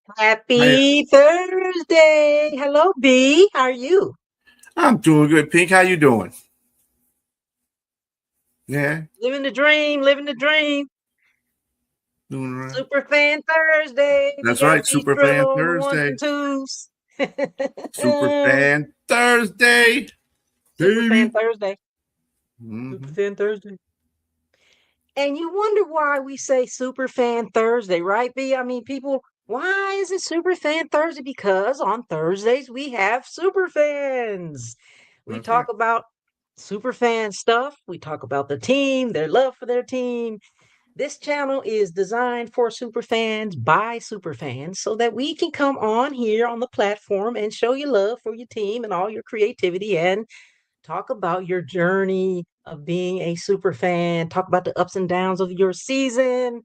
Hi, Happy Thursday. Hello, B. How are you? I'm doing good. Pink, how you doing? Yeah, Living the dream, living the dream. doing all right. Super Fan Thursday. We That's got right, Super Fan Bistro on the ones Thursday. and twos. Super Fan Thursday, Super Fan baby. Thursday. Super Hmm. Fan Thursday. And you wonder why we say Super Fan Thursday, right, B? I mean, people, why is it Super Fan Thursday? Because on Thursdays we have super fans. We That's talk right. about super fan stuff. We talk about the team, their love for their team. This channel is designed for super fans by super fans so that we can come on here on the platform and show you love for your team and all your creativity and talk about your journey of being a super fan, talk about the ups and downs of your season,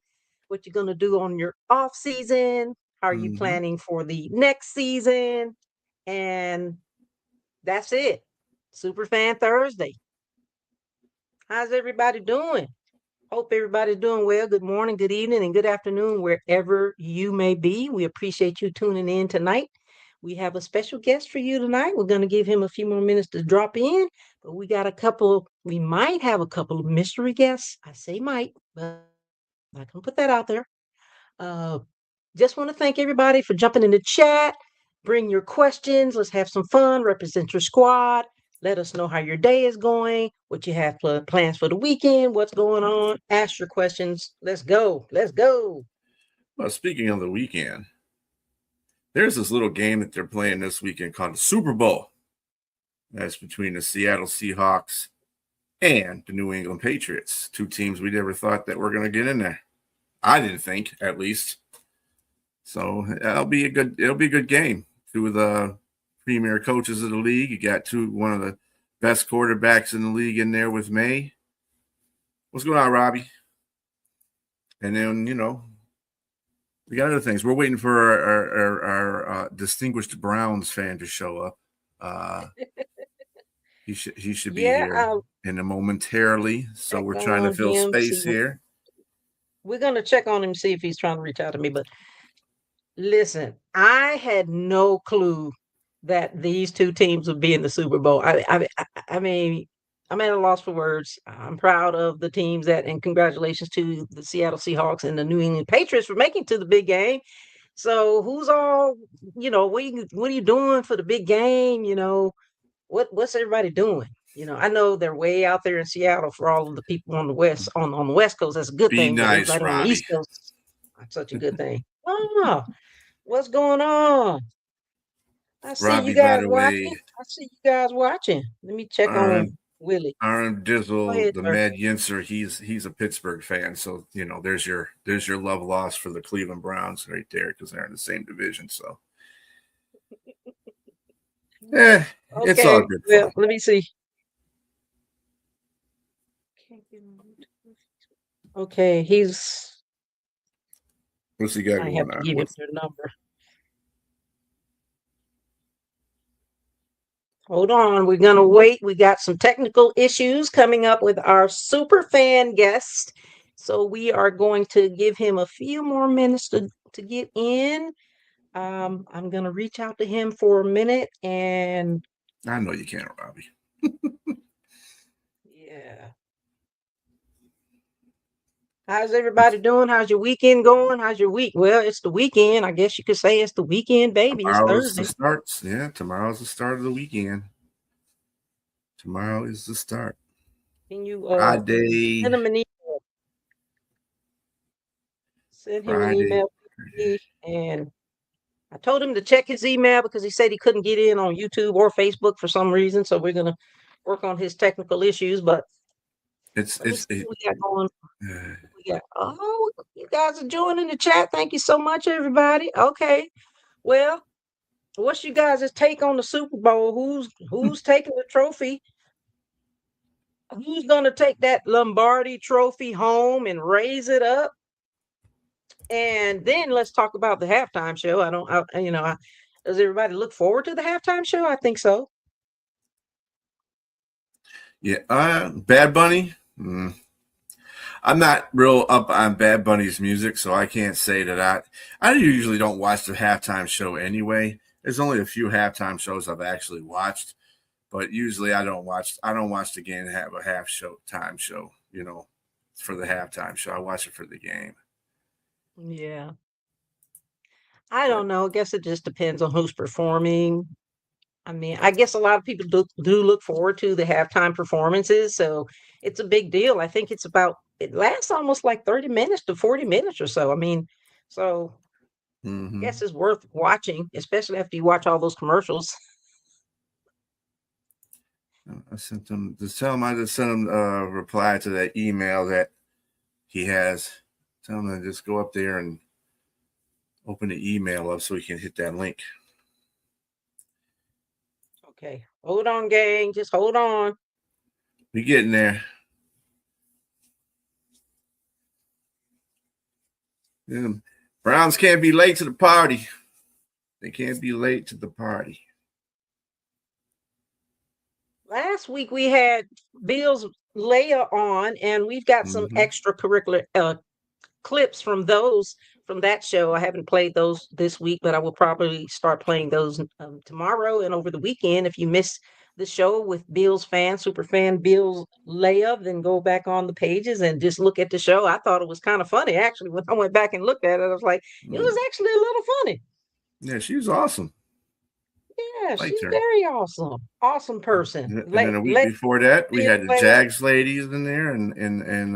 what you're going to do on your off season, how are you Hmm. planning for the next season, and that's it. Super Fan Thursday. How's everybody doing? Hope everybody's doing well. Good morning, good evening, and good afternoon, wherever you may be. We appreciate you tuning in tonight. We have a special guest for you tonight. We're going to give him a few more minutes to drop in, but we might have a couple of mystery guests. I say might, but I can put that out there. Uh, just want to thank everybody for jumping in the chat. Bring your questions. Let's have some fun. Represent your squad. Let us know how your day is going, what you have plans for the weekend, what's going on. Ask your questions. Let's go. Let's go. Well, speaking of the weekend, there's this little game that they're playing this weekend called the Super Bowl. That's between the Seattle Seahawks and the New England Patriots. Two teams we never thought that were going to get in there. I didn't think, at least. So it'll be a good game. Two of the premier coaches of the league. You got one of the best quarterbacks in the league in there with May. What's going on, Robbie? And then, we got other things. We're waiting for our distinguished Browns fan to show up. Uh, he should be Yeah, here I'll in a momentarily. So check we're trying to on fill him. See space what here. we're gonna check on him, see if he's trying to reach out to me. But listen, I had no clue that these two teams would be in the Super Bowl. I mean, I'm at a loss for words. I'm proud of the teams and congratulations to the Seattle Seahawks and the New England Patriots for making to the big game. So who's all, what are you doing for the big game? What's everybody doing? I know they're way out there in Seattle for all of the people on the west coast. That's a good Be thing, but nice, everybody on the Robbie. east coast, not such a good thing. Oh, what's going on? I see you Robbie, by guys the watching. way, I see you guys watching. Let me check on Aaron Willie. Aaron Go Dizzle, ahead, the sir. Mad Yinzer, he's a Pittsburgh fan, so there's your love loss for the Cleveland Browns right there because they're in the same division. So, eh, it's all Okay, good well, fun. let me see. Okay, What's he got I have going to on? give him What's their number. Hold on, we're gonna wait. We got some technical issues coming up with our super fan guest. So we are going to give him a few more minutes to get in. I'm gonna reach out to him for a minute and I know you can't, Robbie. yeah. How's everybody doing? How's your weekend going? How's your week? Well, it's the weekend. I guess you could say it's the weekend, baby. It's Tomorrow's the Thursday. start. Yeah, tomorrow's the start of the weekend. Tomorrow is the start. Can you Friday, send him an email? Send him an Friday. email, please, and I told him to check his email because he said he couldn't get in on YouTube or Facebook for some reason. So we're gonna work on his technical issues. But It's let me it's see it, what we got going. uh, We got you guys are joining the chat. Thank you so much, everybody. Okay. Well, what's you guys' take on the Super Bowl? Who's taking the trophy? Who's gonna take that Lombardi trophy home and raise it up? And then let's talk about the halftime show. Does everybody look forward to the halftime show? I think so. yeah. Bad Bunny. I'm not real up on Bad Bunny's music, so I can't say that I usually don't watch the halftime show anyway. There's only a few halftime shows I've actually watched, but usually I don't watch the game and have a time show, for the halftime show. I watch it for the game. Yeah. I But don't know. I guess it just depends on who's performing. I mean, I guess a lot of people do look forward to the halftime performances, so it's a big deal. I think it lasts almost like 30 minutes to 40 minutes or so. I mean, so I guess hmm it's worth watching, especially after you watch all those commercials. I sent him just tell him I just sent him a reply to that email that he has. Tell him to just go up there and open the email up so he can hit that link. Okay. Hold on, gang. Just hold on. We getting there. Yeah. Browns can't be late to the party. They can't be late to the party. Last week we had Bill's Leia on, and we've got some hmm extracurricular clips from that show. I haven't played those this week, but I will probably start playing those tomorrow and over the weekend. If you missed the show with Bill's super fan Bill's Leia, then go back on the pages and just look at the show. I thought it was kind of funny actually. When I went back and looked at it, I was like, it was actually a little funny. Yeah, she was awesome. Yeah, Liked she's her. very awesome. Awesome person. And then a week Let before that, we Bill had the Leia. Jags ladies in there, and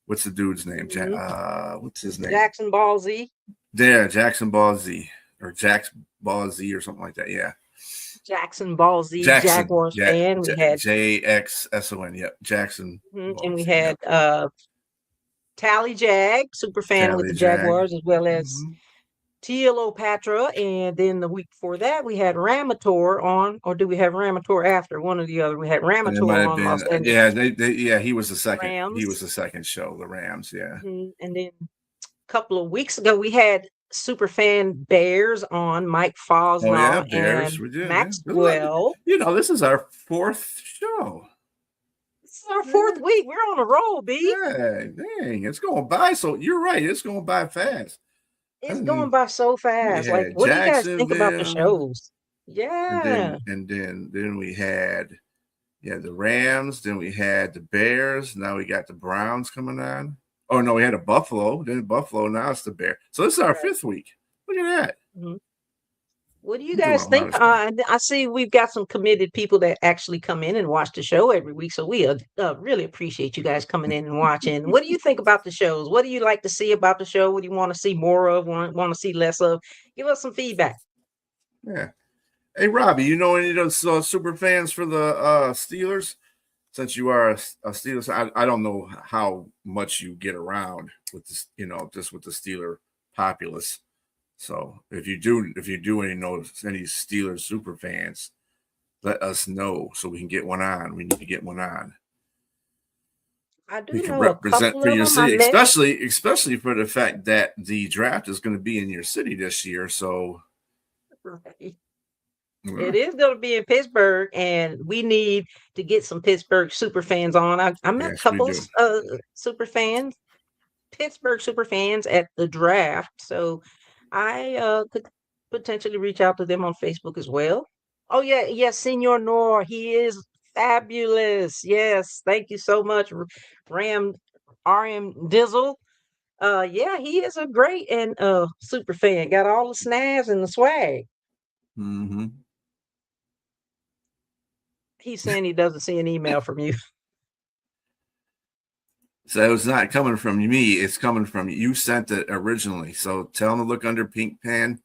what's the dude's name? Mhm. What's his name? Jackson Ball Z. Yeah, Jackson Ball Z or Jax Ball Z or something like that. Yeah, Jackson Ball Z Jackson. Jaguars Yeah, fan. We had JXSON. Yep, Jackson and Ball we Z. had Yep, Tally Jag, super fan with Tally the Jag. Jaguars, as well as hmm Patra. And then the week before that, we had Ramator on, or do we have Ramator after? One or the other. We had And it might Ramator have on Los been, Angeles yeah, yeah, he was the second. He was Rams. the second show, the Rams. Yeah. And then a couple of weeks ago, we had super fan Bears on, Mike Oh yeah, Fosnaw Bears. and We did. Yeah. Maxwell. This is our fourth show. This is our Yeah. fourth week. We're on a roll, B. Yeah, dang, it's going by. So you're right. It's going by fast. It's going And by so we fast. Like, had what do you guys think about the Jacksonville, shows? and Yeah. then we had the Rams. Then we had the Bears. Now we got the Browns coming on. Oh no, we had a Buffalo. Then Buffalo. Now it's the Bear. So this is our Right. fifth week. Look at that. Mhm. What do you We're doing guys a lot think? of stuff. I see we've got some committed people that actually come in and watch the show every week. So we really appreciate you guys coming in and watching. What do you think about the shows? What do you like to see about the show? What do you want to see more of? Want to see less of? Give us some feedback. Yeah. Hey Robbie, you know any of those super fans for the Steelers? Since you are a Steelers, I don't know how much you get around with this, just with the Steeler populace. So if you do any Steelers super fans, let us know so we can get one on. We need to get one on. I We do can know a represent couple for of your them. I city, met. especially for the fact that the draft is going to be in your city this year. So Right. It yeah, is going to be in Pittsburgh, and we need to get some Pittsburgh super fans on. I met a yes, we couple do. super fans, Pittsburgh super fans at the draft. So I could potentially reach out to them on Facebook as well. Oh yeah, yes, Senor Nor, he is fabulous. Yes, thank you so much, Ram RM Dizzle. Yeah, he is a great and super fan. Got all the snaz and the swag. hmm He's saying he doesn't see an email from you. So it's not coming from me. It's coming from you. Sent it originally. So tell them to look under Pink Pan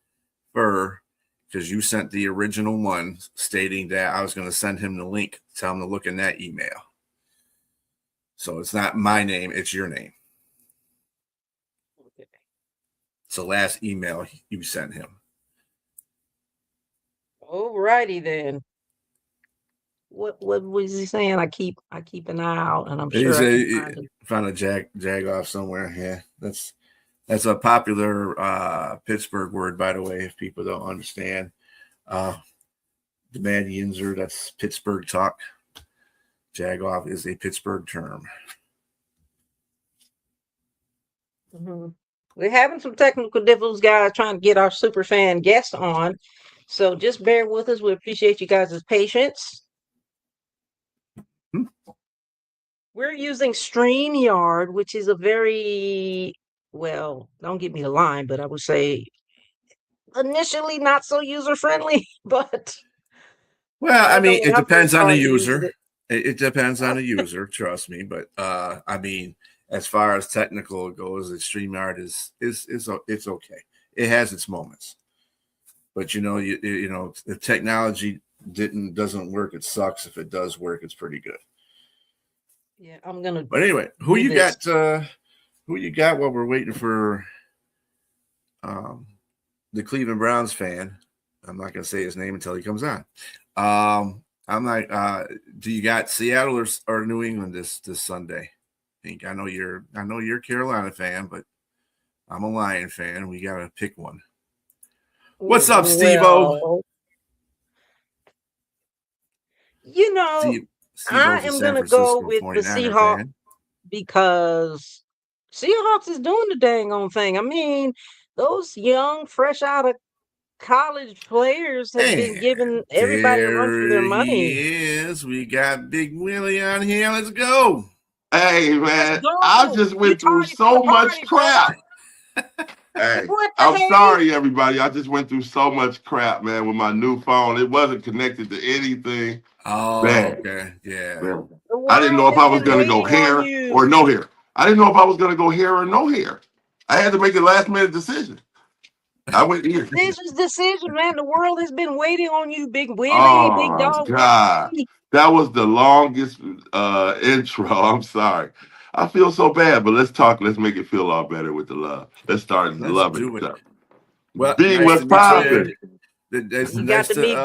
Fur because you sent the original one stating that I was going to send him the link. Tell him to look in that email. So it's not my name. It's your name. It's the last email you sent him. Alrighty then. What was he saying? I keep an eye out, and I'm sure I can find him. Found a jag off somewhere. Yeah, that's a popular Pittsburgh word, by the way, if people don't understand. The Mad Yinzer, that's Pittsburgh talk. Jag off is a Pittsburgh term. Mhm. We're having some technical difficulties, guys, trying to get our super fan guest on. So just bear with us. We appreciate you guys' patience. Hmm. We're using StreamYard, which is a very, well, don't get me the line, but I would say initially not so user friendly, but Well, I I know mean, when it I first depends on the started using user. it. It depends on the user, trust me. But I mean, as far as technical goes, the StreamYard it's okay. It has its moments, but you know, if technology doesn't work, it sucks. If it does work, it's pretty good. Yeah, I'm gonna But anyway, who do you this. got? Who you got while we're waiting for um, the Cleveland Browns fan? I'm not gonna say his name until he comes on. I'm like, do you got Seattle or New England this Sunday? I know you're a Carolina fan, but I'm a Lion fan. We gotta pick one. What's up, Steve-O? Well, you know, Steve I Steve-O's a am San gonna go Francisco with the 49er Seahawks fan. because Seahawks is doing the dang on thing. I mean, those young, fresh out of college players have been And giving everybody a run for their there money. he is. We got Big Willie on here. Let's go. Hey Let's man, I go. just You went through tardy for the so much party, brother. crap. Hey, What the I'm hey? sorry everybody. I just went through so much crap, man, with my new phone. It wasn't connected to anything. Oh, Man, okay. Yeah. man. The I didn't world know if has I was been gonna go waiting on hair or you. no hair. I didn't know if I was gonna go hair or no hair. I had to make a last minute decision. I went here. Decision, man. The world has been waiting on you, Big Willie, Big Oh Dog God. Willie. That was the longest intro. I'm sorry. I feel so bad, but let's talk. Let's make it feel all better with the love. Let's start Let's loving do each it. other. Well, B, nice what's to meet Oh, you. popping? It's you got nice to to meet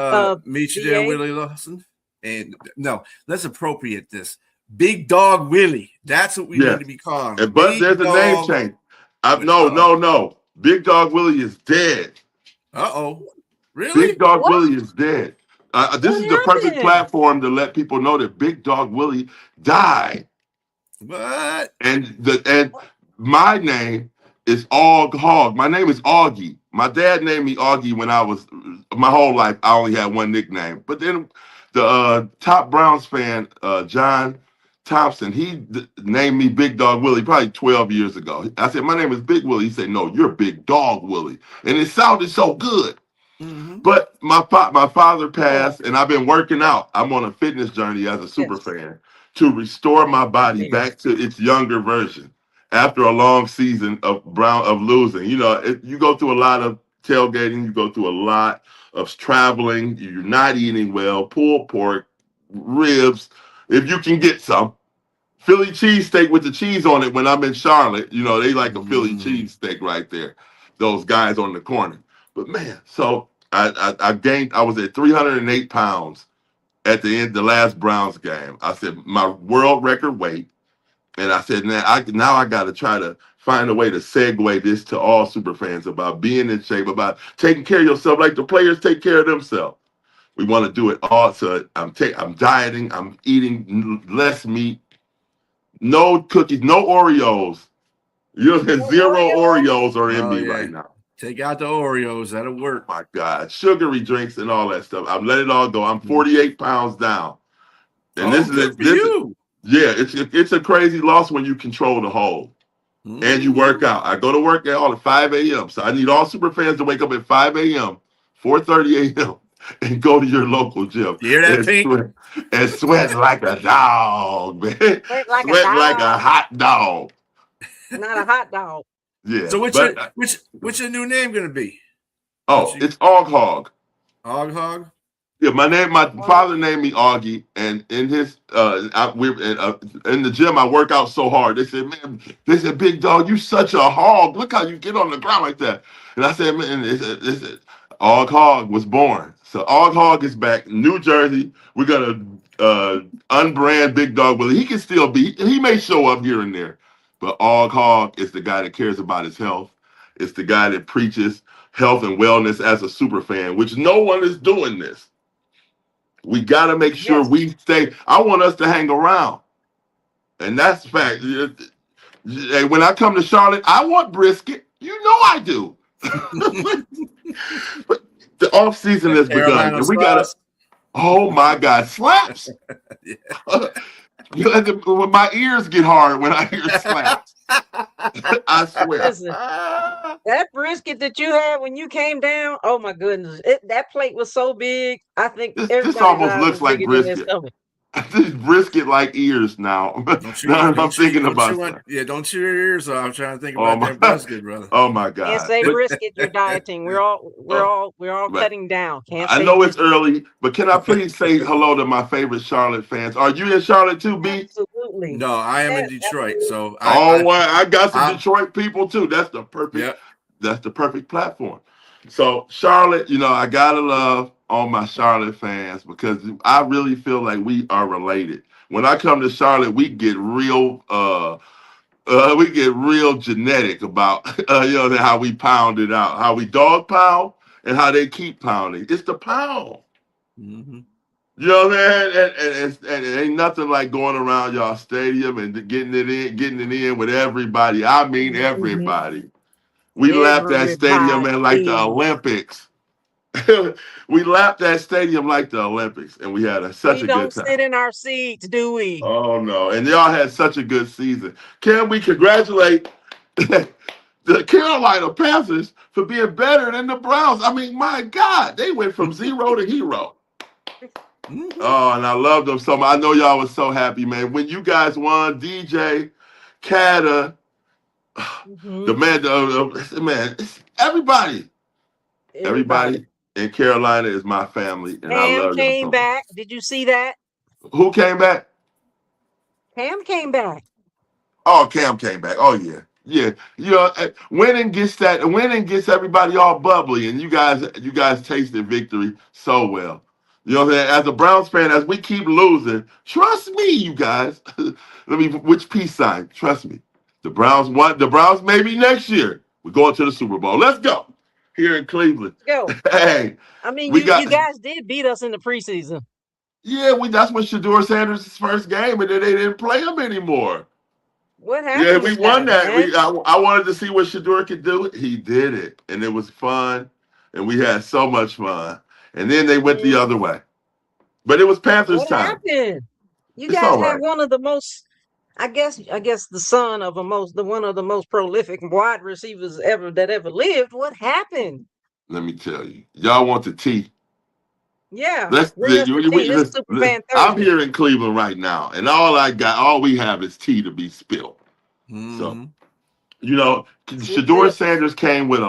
meet you there, BA. Willie Lawson. And no, let's appropriate this. Big Dog Willie. That's what we need to Yes. be calling him. But Big there's a name Dog change. Willie. No, Uh-oh. no, no. Big Dog Willie is dead. Uh-oh. Big Really? Dog What? Willie is dead. This What is the perfect happened? platform to let people know that Big Dog Willie died. What? And my name is Og Hog. My name is Augie. My dad named me Augie when I was my whole life. I only had one nickname. But then the top Browns fan, John Thompson, named me Big Dog Willie probably 12 years ago. I said, my name is Big Willie. He said, no, you're Big Dog Willie. And it sounded so good. Mm-hmm. But my father Oh, passed, and I've been working out. I'm on a fitness journey as a super yes. fan to restore my body There. back to its younger version after a long season of losing. You know, you go through a lot of tailgating, you go through a lot of traveling. You're not eating well, pulled pork, ribs, if you can get some. Philly cheesesteak with the cheese on it when I'm in Charlotte. You know, they like a Philly Mm-hmm. cheesesteak right there. Those guys on the corner. But man, so I gained, I was at 308 pounds at the last Browns game. I said, my world record weight. And I said, now I got to try to find a way to segue this to all super fans about being in shape, about taking care of yourself like the players take care of themselves. We want to do it all. So I'm dieting. I'm eating less meat, no cookies, no Oreos. You know, No zero Oreo. Oreos are in Oh, me yeah. right now. Take out the Oreos. That'll Oh work. my God. Sugary drinks and all that stuff. I've let it all go. I'm Mm-hmm. 48 pounds down. And Oh, good for you. yeah, it's a crazy loss when you control the whole. And you Mm-hmm. work out. I go to work at 5 a.m. So I need all super fans to wake up at 5 a.m., 4:30 a.m., and go to your local gym You hear that, Pink? and sweat like a dog, man. Wait like a Sweat like a dog, hot dog. not a hot dog. Yeah. So But what's your new name gonna be? Once oh, you it's Og Hog. Hog Hog? Yeah, my Oh, father named me Augie, and in his in the gym I work out so hard. They said, man, they said, big dog, you such a hog. Look how you get on the ground like that. And I said, man, they said, Og Hog was born. So Og Hog is back, New Jersey. We're gonna unbrand Big Dog Willie. He can still be. He may show up here and there, but Og Hog is the guy that cares about his health. It's the guy that preaches health and wellness as a super fan, which no one is doing this. We got to make sure yes. we stay. I want us to hang around, and that's fact. Hey, when I come to Charlotte, I want brisket. You know I do. But the off season has begun, Carolina and we gotta. sauce. Oh my God, slaps! Yeah. When my ears get hard when I hear slaps, I swear. Listen, that brisket that you had when you came down, oh my goodness. That plate was so big. I think This everybody's almost eyes looks was like bigger than their brisket. stomach. This brisket like ears now. Don't Now you that I'm don't you thinking don't about you want stuff. don't chew your ears off. I'm trying to think Oh about my, that brisket, brother. oh my Can't God. say But, brisket, you're dieting. uh, We're all but cutting down. Can't I say know it's brisket. early, but can I please say hello to my favorite Charlotte fans? Are you in Charlotte too, B? Absolutely. No, I am in Yes, Detroit, absolutely. so Oh, well, I got some I'm Detroit people too. yeah. That's the perfect platform. So Charlotte, I gotta love all my Charlotte fans because I really feel like we are related. When I come to Charlotte, we get real genetic about how we pound it out, how we dog pound, and how they keep pounding. It's the pound. Mhm. You know what I'm saying? And it ain't nothing like going around y'all stadium and getting it in with everybody. I mean Mhm. everybody. We lapped that stadium, man, like the Everybody. Olympics. We lapped that stadium like the Olympics, and we had such We a good don't time. sit in our seats, do we? Oh no! And y'all had such a good season. Can we congratulate the Carolina Panthers for being better than the Browns? I mean, my God, they went from zero to hero. Mhm. Oh, and I love them so much. I know y'all was so happy, man. When you guys won, DJ, Kata, Mhm. the man, man, everybody, Everybody. everybody in Carolina is my family, and I Pam love y'all came so much. back. Did you see that? Who came back? Pam came back. Oh, Cam came back. Oh yeah, yeah. Winning gets everybody all bubbly, and you guys tasted victory so well. You know what I'm saying? As a Browns fan, as we keep losing, trust me, you guys. Which peace sign? Trust me. The Browns won. The Browns maybe next year. We're going to the Super Bowl. Let's go. Here in Cleveland. Go. Hey, I mean, we you got guys did beat us in the preseason. yeah, that's when Shador Sanders' first game, and then they didn't play him anymore. What Yeah, happened we with won that, that. man? I wanted to see what Shador could do. He did it, and it was fun, and we had so much fun. And then they went the Mm, other way, but it was Panthers what time. happened? You It's guys all have right. one of the most, I guess the son of the one of the most prolific wide receivers ever lived. What happened? Let me tell you, y'all want the tea. Yeah, Let's. bring us the tea. This is Superfan I'm Thursday. here in Cleveland right now, and all we have is tea to be spilled. So Mhm. Sip, Shador sip. Sanders came with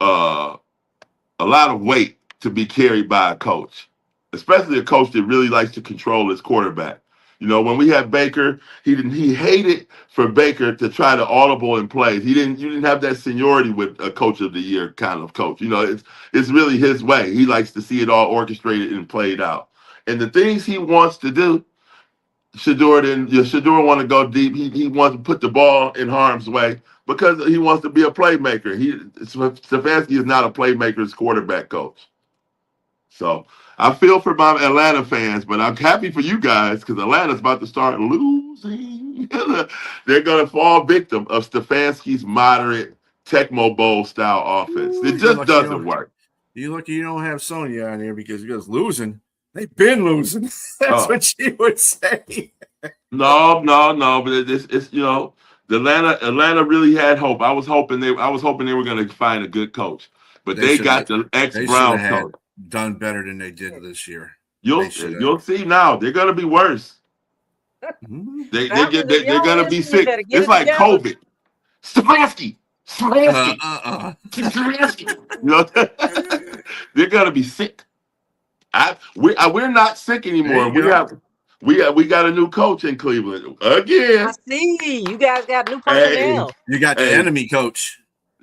uh a lot of weight to be carried by a coach, especially a coach that really likes to control his quarterback. When we had Baker, he hated for Baker to try to audible in plays. You didn't have that seniority with a coach of the year kind of coach. It's really his way. He likes to see it all orchestrated and played out. And the things he wants to do, Shador want to go deep. He wants to put the ball in harm's way because he wants to be a playmaker. Stefanski is not a playmaker's quarterback coach. So I feel for my Atlanta fans, but I'm happy for you guys because Atlanta's about to start losing. They're going to fall victim of Stefanski's moderate Tecmo Bowl style offense. Ooh, It just doesn't work. You lucky you don't have Sonya on here because you guys losing. They've been losing. That's Oh. what she would say. No. But it's the Atlanta really had hope. I was hoping they were going to find a good coach, but They they should got the ex they should have Browns had coach. done better than they did this year. You'll They should have. you'll see now. They're going to be worse. Mhm. Falcons, if They're y'all going to be listen, you sick. better get It's it like together. COVID. Stefanski. They're going to be sick. We're not sick There anymore. you go. We got a new coach in Cleveland I again. see. You guys got new Hey, personnel. You got the hey. enemy coach.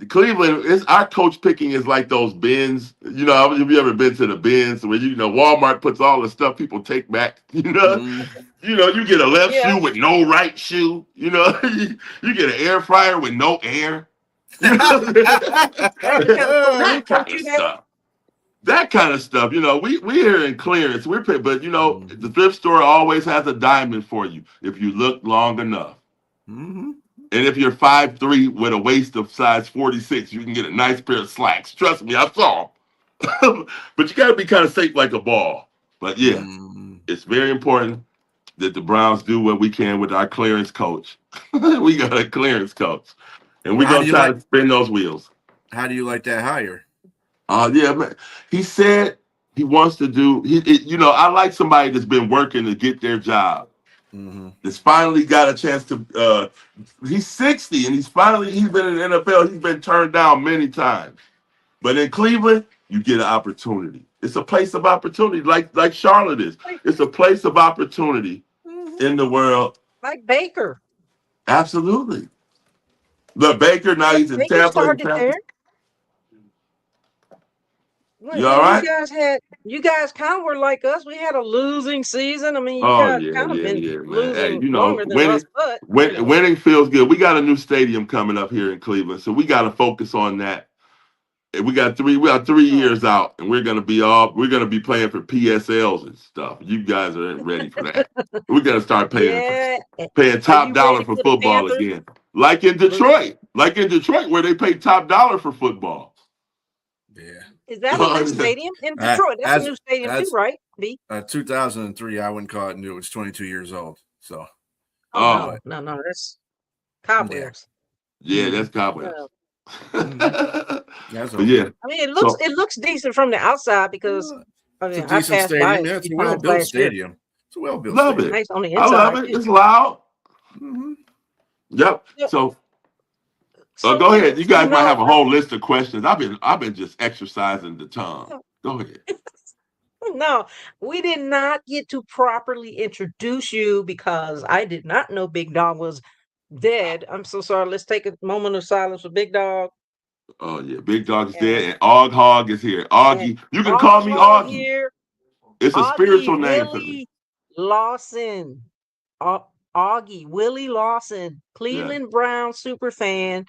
Cleveland is our coach picking is like those bins. Have you ever been to the bins where Walmart puts all the stuff people take back? Mm. You get a left Yeah. shoe with no right shoe. You get an air fryer with no air. That's the kind of coach That kind of you have. stuff. that kind of stuff. You know, we here in clearance. But you know, the thrift store always has a diamond for you if you look long enough. Mm-hmm. And if you're 5'3" with a waist of size 46, you can get a nice pair of slacks. Trust me, I saw 'em. But you got to be kind of safe like a ball. But yeah, Mm-hmm. it's very important that the Browns do what we can with our clearance coach. We got a clearance coach, and we're How gonna do you try like? to spin those wheels. How do you like that hire? Yeah, man. He said he wants to do. You know, I like somebody that's been working to get their job. Mm-hmm. That's finally got a chance to. He's 60, and he's been in the NFL. He's been turned down many times, but in Cleveland, you get an opportunity. It's a place of opportunity, like Charlotte is. It's a place of opportunity in the world. Like Baker. Absolutely. Look, Baker now he's in Baker Tampa. started there. You all right? You guys kind of were like us. We had a losing season. I mean, you Oh guys yeah, kind of yeah, been yeah, man. Hey, losing you know, longer than us, but winning feels good. We got a new stadium coming up here in Cleveland, so we got to focus on that. And we got 3 years out, and we're gonna be playing for PSLs and stuff. You guys are ready for that. We got to start yeah. paying Are top you dollar ready for for the football Panthers? again, like in Detroit, where they pay top dollar for football. Yeah. Is that a new stadium in Detroit? That's a new stadium too, right? B. 2003. I wouldn't call it new. It's 22 years old. So. Oh no, that's cobwebs. Yeah, that's cobwebs. That's but okay. yeah, I mean, it looks decent from the outside because I mean, it's a I decent passed by stadium. it Yeah, it's a 3 times well-built last year. stadium. It's a well-built love stadium. it. Nice on the I love inside. it. It's loud. Mm-hmm. Yep. So Go ahead. You guys you might know, have a whole list of questions. I've been just exercising the tongue. Go ahead. no, we did not get to properly introduce you because I did not know Big Dog was dead. I'm so sorry. Let's take a moment of silence for Big Dog. Oh yeah, Big Dog is And, dead, and Og Hog is here. and Augie, you can call me Hog Augie. here. It's a spiritual Augie name for me. Willie Lawson. Augie Willie Lawson, Cleveland Brown super fan.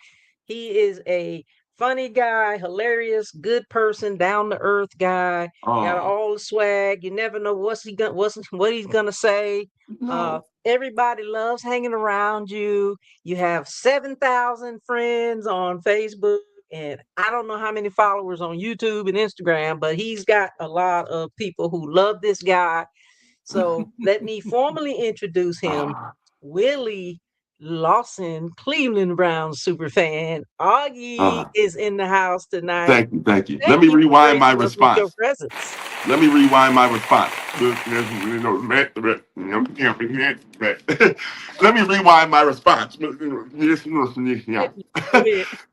He is a funny guy, hilarious, good person, down to earth guy. Got Oh all the swag. You never know what he's gonna say. no. Everybody loves hanging around you. You have 7,000 friends on Facebook, and I don't know how many followers on YouTube and Instagram, but he's got a lot of people who love this guy. So let me formally introduce him, Willie Lawson, Cleveland Browns super fan. Augie is in the house tonight. Thank you, thank you. Let Thank me you for rewind my gracing us with your response. presence. Let me rewind my response. Let me rewind my response.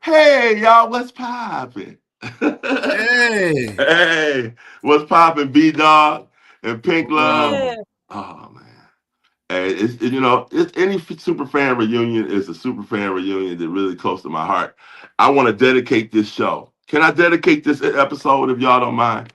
Hey, y'all, what's poppin'? Hey. Hey, what's poppin', B Dog and Pink Love? Yeah. Oh man. Hey, it's any super fan reunion is a super fan reunion that really close to my heart. I want to dedicate this show. Can I dedicate this episode if y'all don't mind?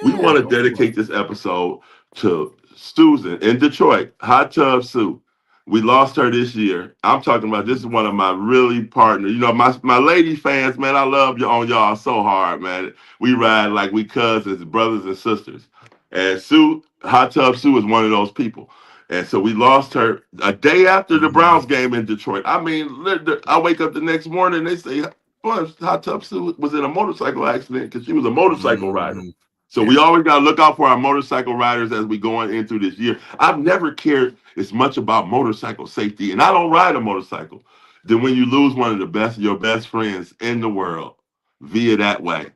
We want to dedicate this episode to Susan in Detroit, Hot Tub Sue. We lost her this year. I'm talking about this is one of my really partners. You know, my lady fans, man, I love you on y'all so hard, man. We ride like we cousins, brothers and sisters. And Sue, Hot Tub Sue is one of those people. And so we lost her a day after the Browns game in Detroit. I mean, I wake up the next morning and they say, boy, Hot Tub Sue was in a motorcycle accident because she was a motorcycle rider. So we always got to look out for our motorcycle riders as we going into this year. I've never cared as much about motorcycle safety, and I don't ride a motorcycle, than when you lose one of your best friends in the world via that way.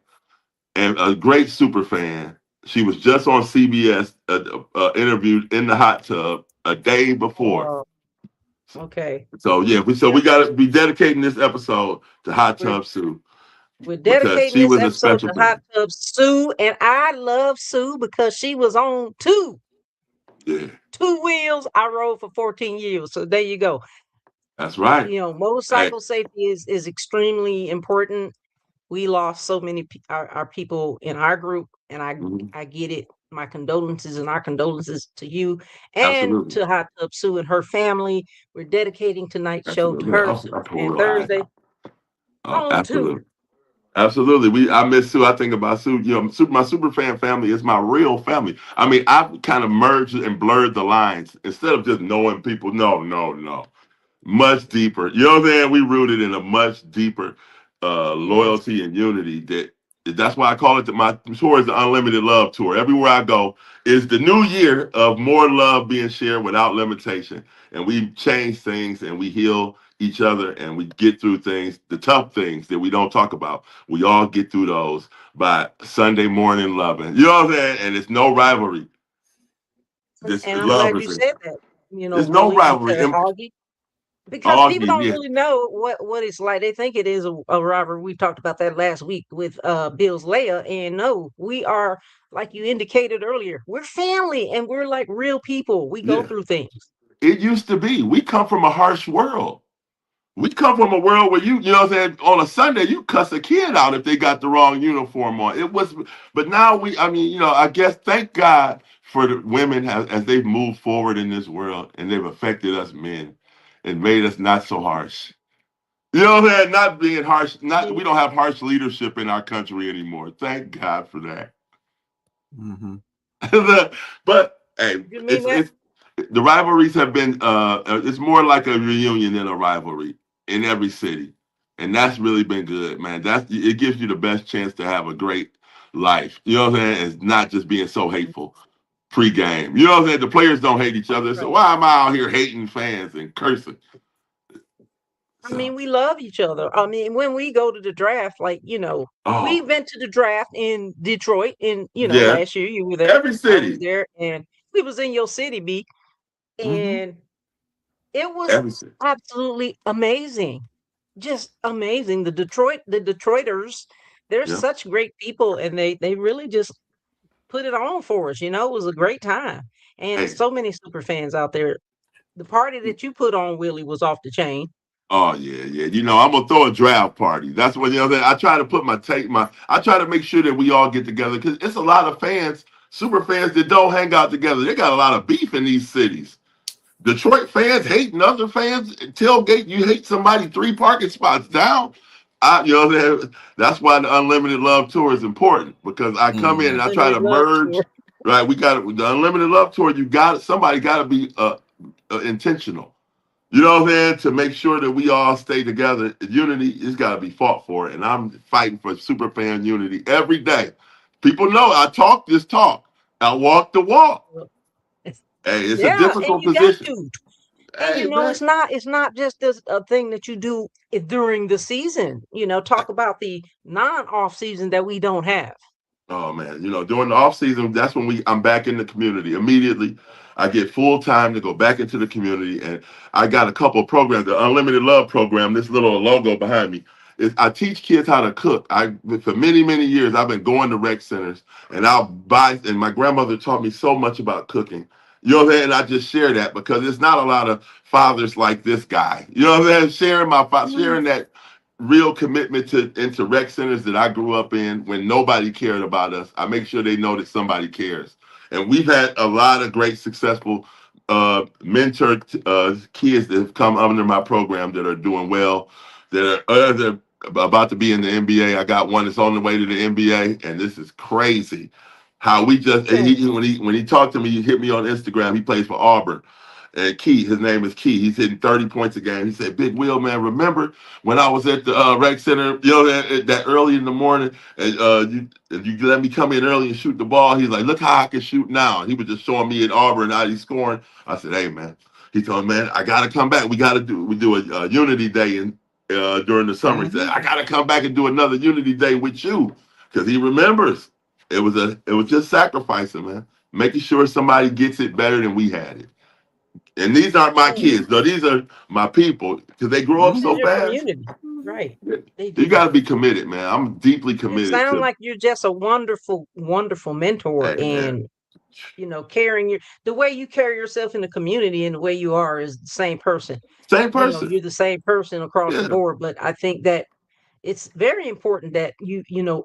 And a great super fan. She was just on CBS, interviewed in the hot tub a day before. Okay. So yeah, we got to be dedicating this episode to Hot Tub Sue. We're dedicating this episode to Hot Tub Sue, and I love Sue because she was on two wheels. I rode for 14 years, so there you go. That's right. You know, motorcycle safety is extremely important. We lost so many our people in our group, and I get it. My condolences and our condolences to you and to Hot Tub Sue and her family. We're dedicating tonight's show to her and Thursday. On two. Absolutely. I miss Sue. I think about Sue. My super fan family is my real family. I mean, I've kind of merged and blurred the lines instead of just knowing people. No, no, no. Much deeper. You know what I'm saying? We rooted in a much deeper Yes. loyalty and unity. That's why I call it my tour is the Unlimited Love Tour. Everywhere I go is the new year of more love being shared without limitation. And we change things and we heal each other and we get through things, the tough things that we don't talk about. We all get through those by Sunday morning loving. You know what I'm saying? And it's no rivalry. This And I'm love glad you is said that, there's no Willie, rivalry. because Augie, because people Augie, don't yeah. really know what it's like. They think it is a robbery. We talked about that last week with Bill's Leia, and no, we are, like you indicated earlier, we're family and we're like real people. We go Yeah. through things. It used to be. We come from a harsh world. We come from a world where you know what I'm saying, on a Sunday, you cuss a kid out if they got the wrong uniform on. But now I mean, I guess thank God for the women as they've moved forward in this world and they've affected us men and made us not so harsh. You know what I'm saying? Not being harsh, we Mhm. don't have harsh leadership in our country anymore. Thank God for that. Mm-hmm. But hey, You mean that? it's the rivalries have been it's more like a reunion than a rivalry in every city, and that's really been good, man. It gives you the best chance to have a great life. You know what I'm saying? It's not just being so hateful pre-game. You know what I'm saying? The players don't hate each other, so Right. why am I out here hating fans and cursing? I So, mean, we love each other. I mean, when we go to the draft, like, we oh went to the draft in Detroit in, yeah, last year. You were there. every I was city, there, and we was in your city, B. hmm And it was every city, absolutely amazing. Just amazing. The Detroiters, they're yeah. such great people, and they really just put it on for us. It was a great time. And Hey, so many super fans out there. The party that you put on, Willie, was off the chain. oh yeah, yeah. I'm gonna throw a draft party. That's what I try to put I try to make sure that we all get together because it's a lot of fans, super fans that don't hang out together. They got a lot of beef in these cities. Detroit fans hating other fans. Tailgate, you hate somebody 3 parking spots down. That's why the Unlimited Love Tour is important because I come in Mm-hmm. and I try Unlimited to love merge. tour. Right, we got the Unlimited Love Tour. Somebody got to be intentional. You know what I'm saying? To make sure that we all stay together, unity has got to be fought for. And I'm fighting for super fan unity every day. People know I talk this talk, I walk the walk. Hey, it's a Yeah, and difficult you got position. to. And Hey, man. it's not just a thing that you do during the season. Talk about the non-off season that we don't have. Oh man, during the off season, that's when I'm back in the community. Immediately, I get full time to go back into the community, and I got a couple of programs. The Unlimited Love program, this little logo behind me, is I teach kids how to cook. For many many years I've been going to rec centers, and and my grandmother taught me so much about cooking. You know what I'm saying? And I just share that because there's not a lot of fathers like this guy. You know what I'm saying? Mhm. Sharing that real commitment into rec centers that I grew up in when nobody cared about us. I make sure they know that somebody cares. And we've had a lot of great successful mentor kids that have come under my program that are doing well, that are about to be in the NBA. I got one that's on the way to the NBA, and this is crazy. How we just when he talked to me, he hit me on Instagram. He plays for Auburn. And his name is Key. He's hitting 30 points a game. He said, "Big Will, man, remember when I was at the rec center, that early in the morning, and you let me come in early and shoot the ball." He's like, "Look how I can shoot now." And he was just showing me at Auburn how he's scoring. I said, "Hey, man," he told me, "Man, I gotta come back. We do a Unity Day during the summer." He said, Mm-hmm. "I gotta come back and do another Unity Day with you," because he remembers it was just sacrificing, man, making sure somebody gets it better than we had it. And these aren't my Oh, kids, though. These are my people because they grow up this is so Mm-hmm. your fast. community, right? They You do. got to be committed, man. I'm deeply You committed sound to. like you're just a wonderful, wonderful mentor, Hey, man, and carrying the way you carry yourself in the community and the way you are is the same person. same person. You're the same person across the Yeah, board. But I think that it's very important that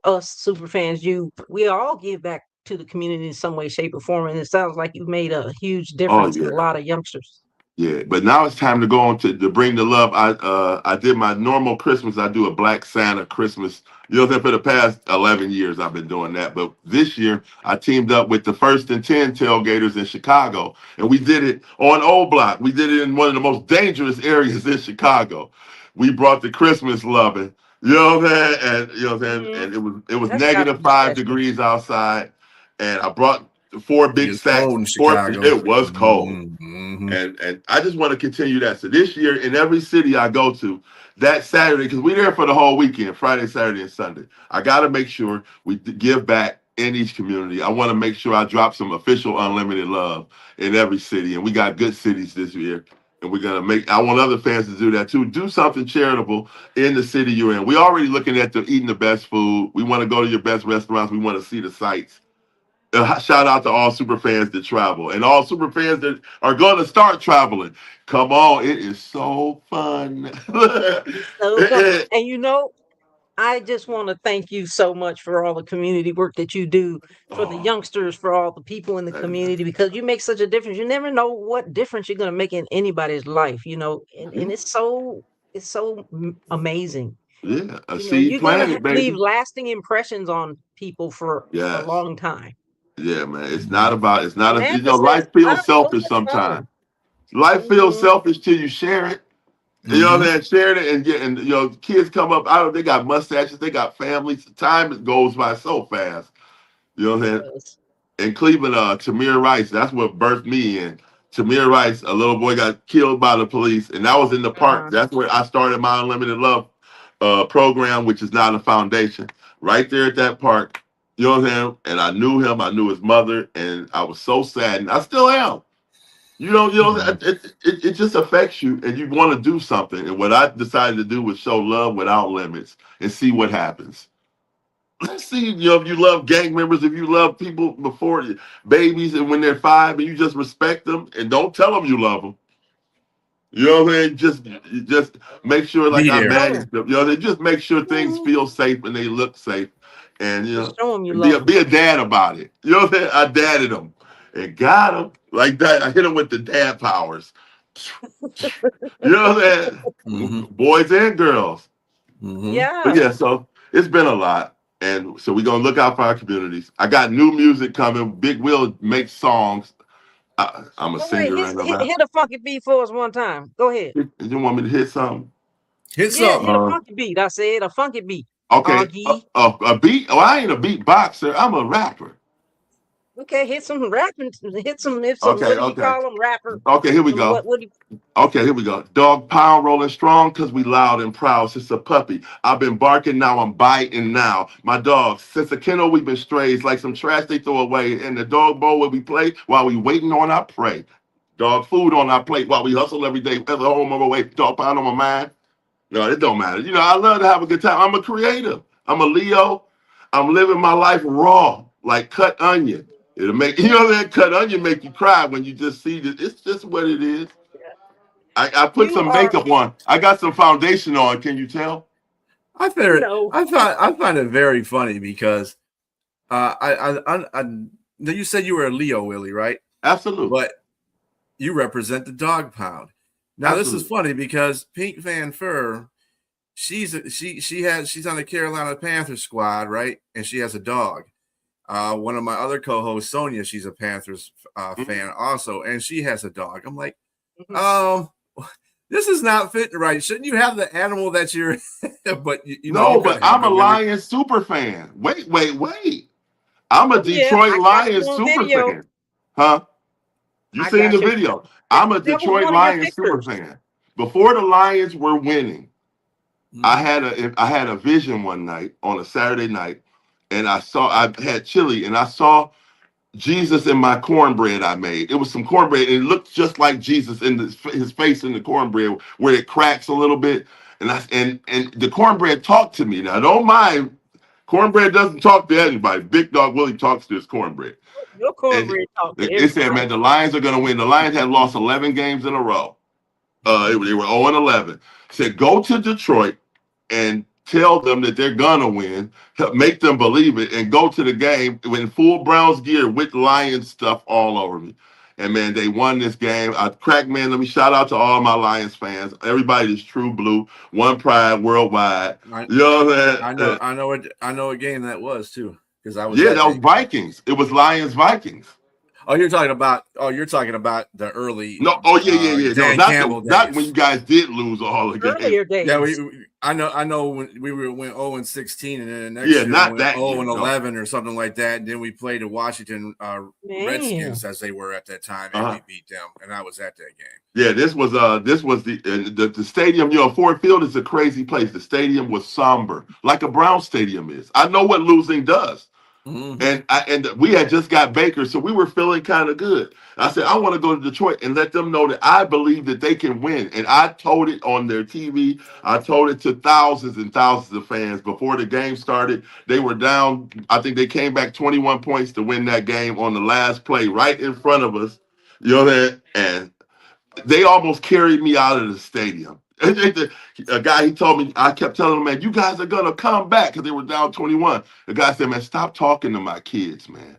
us super fans, we all give back to the community in some way, shape, or form. And it sounds like you've made a huge oh difference in a yeah, lot of youngsters. Yeah, but now it's time to go on to bring the love. I did my normal Christmas. I do a Black Santa Christmas. You know, for the past 11 years I've been doing that. But this year I teamed up with the First and 10 tailgaters in Chicago, and we did it on Old Block. We did it in one of the most dangerous areas in Chicago. We brought the Christmas loving. You know what I'm saying? And you know what I'm saying? Mhm. And it was That's gotta negative be 5 degrees outside, and I brought four big It's cold sacks. in Chicago. It was cold. Mm-hmm. And I just want to continue that. So this year, in every city I go to, that Saturday, because we're there for the whole weekend, Friday, Saturday, and Sunday. I got to make sure we give back in each community. I want to make sure I drop some official unlimited love in every city, and we got good cities this year. And we're gonna make. I want other fans to do that too. Do something charitable in the city you're in. We already looking at eating the best food. We want to go to your best restaurants. We want to see the sights. Shout out to all super fans that travel and all super fans that are going to start traveling. Come on, it is so fun. So fun. And I just want to thank you so much for all the community work that you do for the Oh, youngsters, for all the people in the man. community, because you make such a difference. You never know what difference you're going to make in anybody's life, and it's so amazing. Yeah, a seed You're going to planted, leave baby. lasting impressions on people for a Yes. long time. Yeah, man. It's not about, it's not, Samantha says, life I feels don't know selfish what's sometimes. wrong. Life feels Hmm. selfish till you share it. You know what I'm saying? Sharing it and getting, kids come up, they got mustaches, they got families. Time goes by so fast. You know what I'm It saying? does. In Cleveland, Tamir Rice, that's what birthed me in. Tamir Rice, a little boy got killed by the police, and that was in the park. Uh-huh. That's where I started my Unlimited Love program, which is now the foundation, right there at that park. You know what I'm saying? And I knew him, I knew his mother, and I was so sad, and I still am. It just affects you, and you want to do something. And what I decided to do was show love without limits and see what happens. Let's see, if you love gang members, if you love people before babies, and when they're 5, and you just respect them and don't tell them you love them. You know what I mean? Just make sure, like Be I there. Show manage 'em. them. They just make sure things Mhm. feel safe and they look safe, and Just show them you and love them. be a dad about it. You know what I'm saying? I dadded them and got them like that. I hit them with the dad powers. You know what I'm Mm-hmm. saying? Boys and girls. Mm-hmm. But Yeah. yeah, so it's been a lot. And so we're gonna look out for our communities. I got new music coming. Big Will makes songs. I'm a Go ahead, singer right now. hit a funky beat for us one time. Go ahead. You want me to hit something? Hit Yeah, hit a something. funky beat. I said a funky beat. Okay, Augie. a beat. Oh, I ain't a beat boxer. I'm a rapper. Okay, hit some rapping. Hit some. Okay, What do you okay, call them? Rapper. okay. Here we Some go. what? What? Do Okay, here we go. Dog pound rolling strong because we loud and proud. Since a puppy, I've been barking, now I'm biting now. My dogs, since a kennel, we've been strays like some trash they throw away. In the dog bowl where we play while we waiting on our prey. Dog food on our plate while we hustle every day. As a home of away, dog pound on my mind. No, it don't matter. I love to have a good time. I'm a creative. I'm a Leo. I'm living my life raw, like cut onion. It'll make that cut onion make you cry when you just see that it's just what it is. I put you some are makeup on. I got some foundation on. Can you tell? I find no. I find it very funny because I you said you were a Leo, Willie, right? Absolutely. But you represent the dog pound. Now this is Absolutely. funny because Pink Van Fur, she's on the Carolina Panthers squad, right? And she has a dog. One of my other co-hosts, Sonia, she's a Panthers fan also, and she has a dog. I'm like, Mhm. this is not fitting right. Shouldn't you have the animal that you're? But No, you could but have I'm helped a it, Willie. Lions super fan. Wait. I'm a Oh yeah, Detroit I got you Lions on super video. fan. Huh? You I seen got the you. video? I'm a That was Detroit one of your Lions super pictures. fan. Before the Lions were winning, I Mhm. had a vision one night on a Saturday night, and I had chili, and I saw Jesus in my cornbread I made. It was some cornbread, and it looked just like Jesus in his face in the cornbread, where it cracks a little bit. And the cornbread talked to me. Now, don't mind, cornbread doesn't talk to anybody. Big Dog Willie talks to his cornbread. Your And cornbread talk to it said, everybody. man, the Lions are going to win. The Lions had lost 11 games in a row. They were 0-11. Said, go to Detroit and tell them that they're gonna win, make them believe it, and go to the game in full Browns gear with Lions stuff all over me. And man, they won this game. Man, let me shout out to all my Lions fans. Everybody that's true blue, one pride worldwide. You know what I'm saying? I know a game that was too, because I was Yeah, at that was Vikings. It was Lions Vikings. you're talking about the early No, yeah. No, Dan Campbell not when you guys did lose all the games. Earlier days. Yeah, I know when we went 0-16, and then the next Yeah, year not we that went year, 0-11 or something like that. And then we played the Washington Redskins as they were at that time, and we beat them. And I was at that game. Yeah, this was the stadium. You know, Ford Field is a crazy place. The stadium was somber, like a Brown stadium is. I know what losing does. Mm-hmm. And we had just got Baker, so we were feeling kind of good. I said, I want to go to Detroit and let them know that I believe that they can win. And I told it on their TV. I told it to thousands and thousands of fans before the game started. They were down. I think they came back 21 points to win that game on the last play right in front of us. You know that? And they almost carried me out of the stadium. A guy, he told me, I kept telling him, man, you guys are going to come back because they were down 21. The guy said, man, stop talking to my kids, man.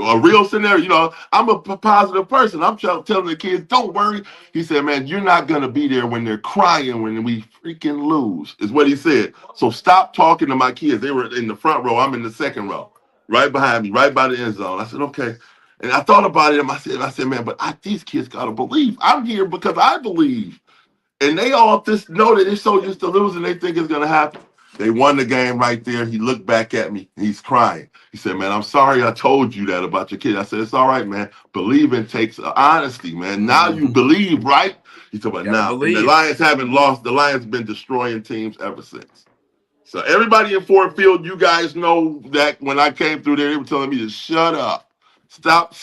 A real scenario, you know, I'm a positive person. I'm telling the kids, don't worry. He said, man, you're not going to be there when they're crying when we freaking lose, is what he said. So stop talking to my kids. They were in the front row. I'm in the second row, right behind me, right by the end zone. I said, okay. And I thought about it, and I said, man, but these kids got to believe. I'm here because I believe. And they all just know that they're so used to losing, they think it's going to happen. They won the game right there. He looked back at me. And he's crying. He said, man, I'm sorry I told you that about your kid. I said, it's all right, man. Believing takes honesty, man. Now you believe, right? He said, but now the Lions haven't lost. The Lions have been destroying teams ever since. So everybody in Ford Field, you guys know that when I came through there, they were telling me to shut up. Stop.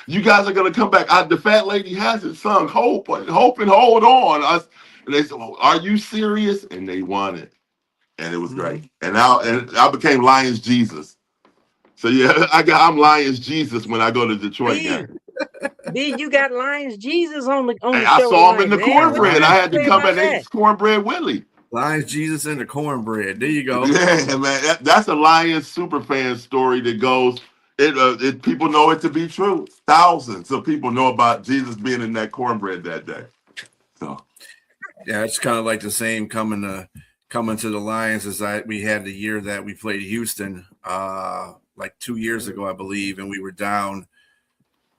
You guys are going to come back. The fat lady hasn't sung Hope and Hold On. And they said, well, are you serious? And they won it. And it was great. And I became Lions Jesus. So, yeah, I'm Lions Jesus when I go to Detroit. Then you got Lions Jesus on the show. I saw him in the cornbread. I had to come and eat cornbread Willie. Lions Jesus and the cornbread. There you go. Yeah, man. That's a Lions super fan story that goes. People know it to be true. Thousands of people know about Jesus being in that cornbread that day. So, yeah, it's kind of like the same coming to the Lions as we had the year that we played Houston, like 2 years ago, I believe, and we were down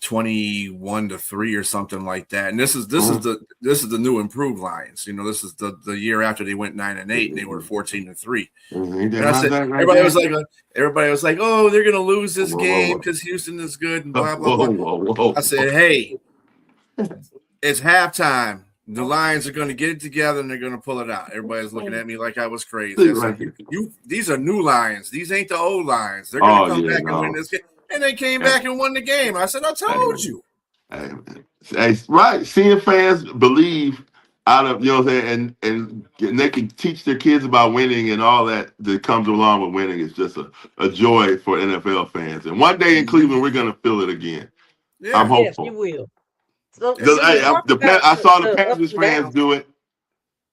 21-3 or something like that. And this is the new improved Lions. You know, this is the year after they went 9-8 and they were 14-3. And I said, everybody was like, oh, they're gonna lose this game because Houston is good and blah blah blah. I said, hey, it's halftime. The Lions are gonna get it together and they're gonna pull it out. Everybody's looking at me like I was crazy. I said, these are new Lions. These ain't the old Lions. They're gonna come back and win this game. And they came back and won the game. I said, I told you. Hey, right. Seeing fans believe out of, you know what I'm saying, and they can teach their kids about winning and all that comes along with winning is just a joy for NFL fans. And one day in Cleveland, we're going to feel it again. Yeah. I'm hopeful. Yes, you will. So, I saw the Panthers fans do it,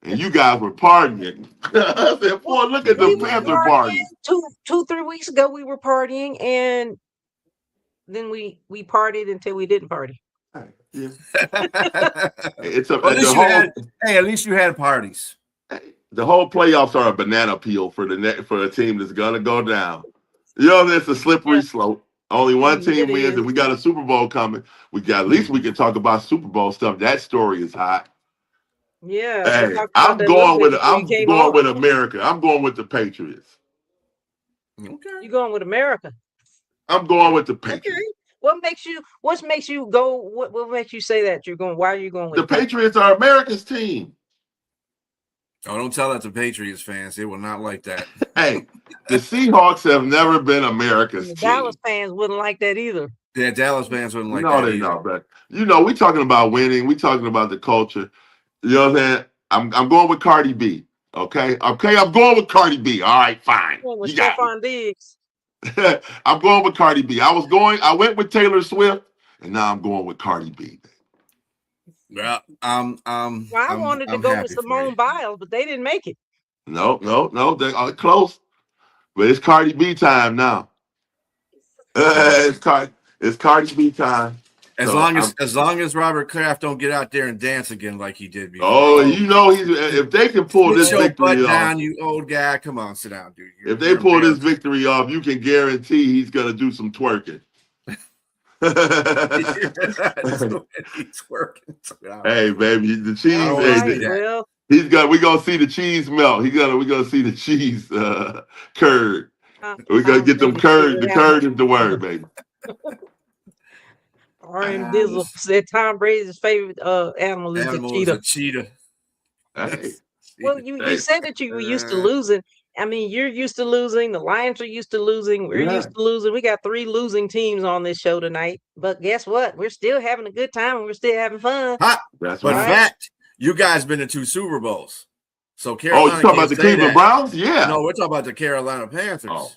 and you guys were partying. I said, boy, look at the Panther party. 2-3 weeks ago, we were partying, and then we partied until we didn't party. Yeah. At least you had parties. The whole playoffs are a banana peel for a team that's gonna go down. You know, it's a slippery slope. Only one team wins, and we got a Super Bowl coming. At least we can talk about Super Bowl stuff. That story is hot. Yeah. Hey, I'm going with America. I'm going with the Patriots. Okay. You going with America? I'm going with the Patriots. Okay. What makes you go? What makes you say that you're going? Why are you going with the Patriots? Are America's team. Oh, don't tell that to Patriots fans. They will not like that. Hey, the Seahawks have never been America's team. Dallas fans wouldn't like that either. Yeah, Dallas fans wouldn't like that. No, they don't. But we're talking about winning. We're talking about the culture. You know what I'm saying? I'm going with Cardi B. Okay, I'm going with Cardi B. All right, fine. With Stephon Diggs. I'm going with Cardi B. I went with Taylor Swift, and now I'm going with Cardi B. Well, I wanted to go with Simone Biles, but they didn't make it. No, they are close, but it's Cardi B time now. It's Cardi B time. As So long as Robert Kraft don't get out there and dance again like he did before. oh, you know if they can pull Get this your victory butt off, down, you old guy. Come on, sit down, dude. if they pull this victory off, you can guarantee he's gonna do some twerking. He's working. Hey, baby, the cheese. All Hey, right, well, we're gonna see the cheese melt. We're gonna see the cheese curd. We're gonna Tom get them Brady curd. figured The out curd is the word, baby. R.M. Dizzle said Tom Brady's favorite animal is the Animal is cheetah. a cheetah. Hey, Well, you hey. said that you were used to losing. I mean, you're used to losing. The Lions are used to losing. We're used to losing. We got 3 losing teams on this show tonight. But guess what? We're still having a good time and we're still having fun. That's But right. fact, you guys been to 2 Super Bowls. So Oh, Carolina you talking about the Cleveland Browns? Yeah. No, we're talking about the Carolina Panthers. Oh.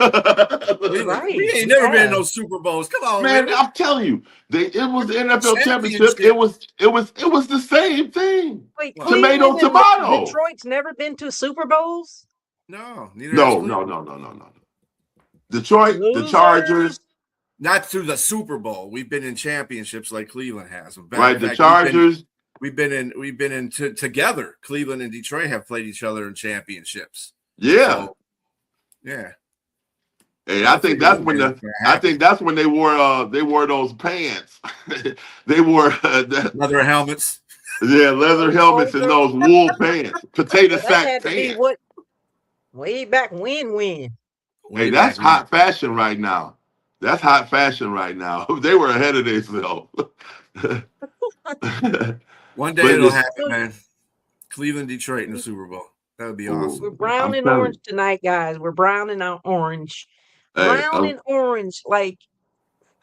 Right. We ain't never been in those Super Bowls. Come on, Man, man. I'm telling you, it was the NFL championship. It was the same thing. Wait, Tomato, Cleveland and tomato. Detroit's never been to Super Bowls? No, No. Detroit, the Losers. Chargers. Not to the Super Bowl. We've been in championships like Cleveland has. Right, the Chargers. We've been in together. Cleveland and Detroit have played each other in championships. Yeah. So, yeah. Hey, I think that's when they wore those pants. They wore leather helmets. Yeah, leather helmets and those wool pants, potato sack pants. Way back when. Hey, that's hot fashion right now. That's hot fashion right now. They were ahead of themselves. One day it'll happen, man. Cleveland, Detroit in the Super Bowl. That would be awesome. We're brown and orange tonight, guys. We're brown and orange. Brown and orange. Like,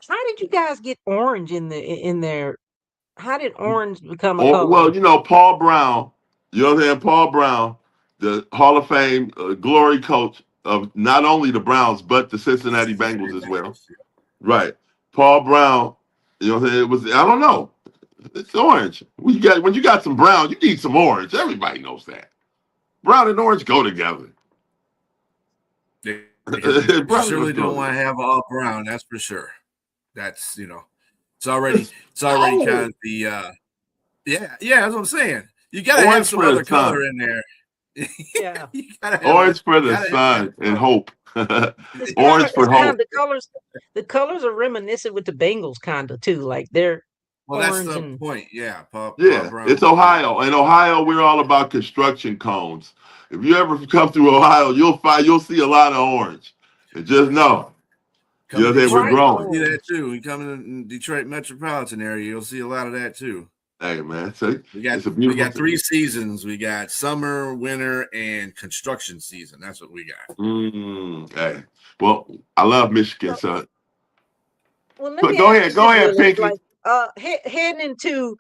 how did you guys get orange in there? How did orange become a color? Well, Paul Brown. You know what I'm saying? Paul Brown, the Hall of Fame glory coach of not only the Browns but the Cincinnati Bengals as well. Right. Paul Brown. You know what I'm saying? I don't know. It's orange. When you got some brown, you need some orange. Everybody knows that. Brown and orange go together. You surely don't want to have all brown, that's for sure. That's it's already kind of the that's what I'm saying. You gotta have some other color in there. Yeah. Orange for the sun and hope. Orange for hope. The colors are reminiscent with the Bengals kind of too. Like they're that's the point. Yeah. Paul Brown. It's Ohio. In Ohio, we're all about construction cones. If you ever come through Ohio, you'll see a lot of orange. And just know. We're growing. See that too. When you come in the Detroit metropolitan area, you'll see a lot of that too. Hey man, see, we got 3 seasons. We got summer, winter, and construction season. That's what we got. Hey, well, I love Michigan, son. Well, go ahead, Pinky. Heading into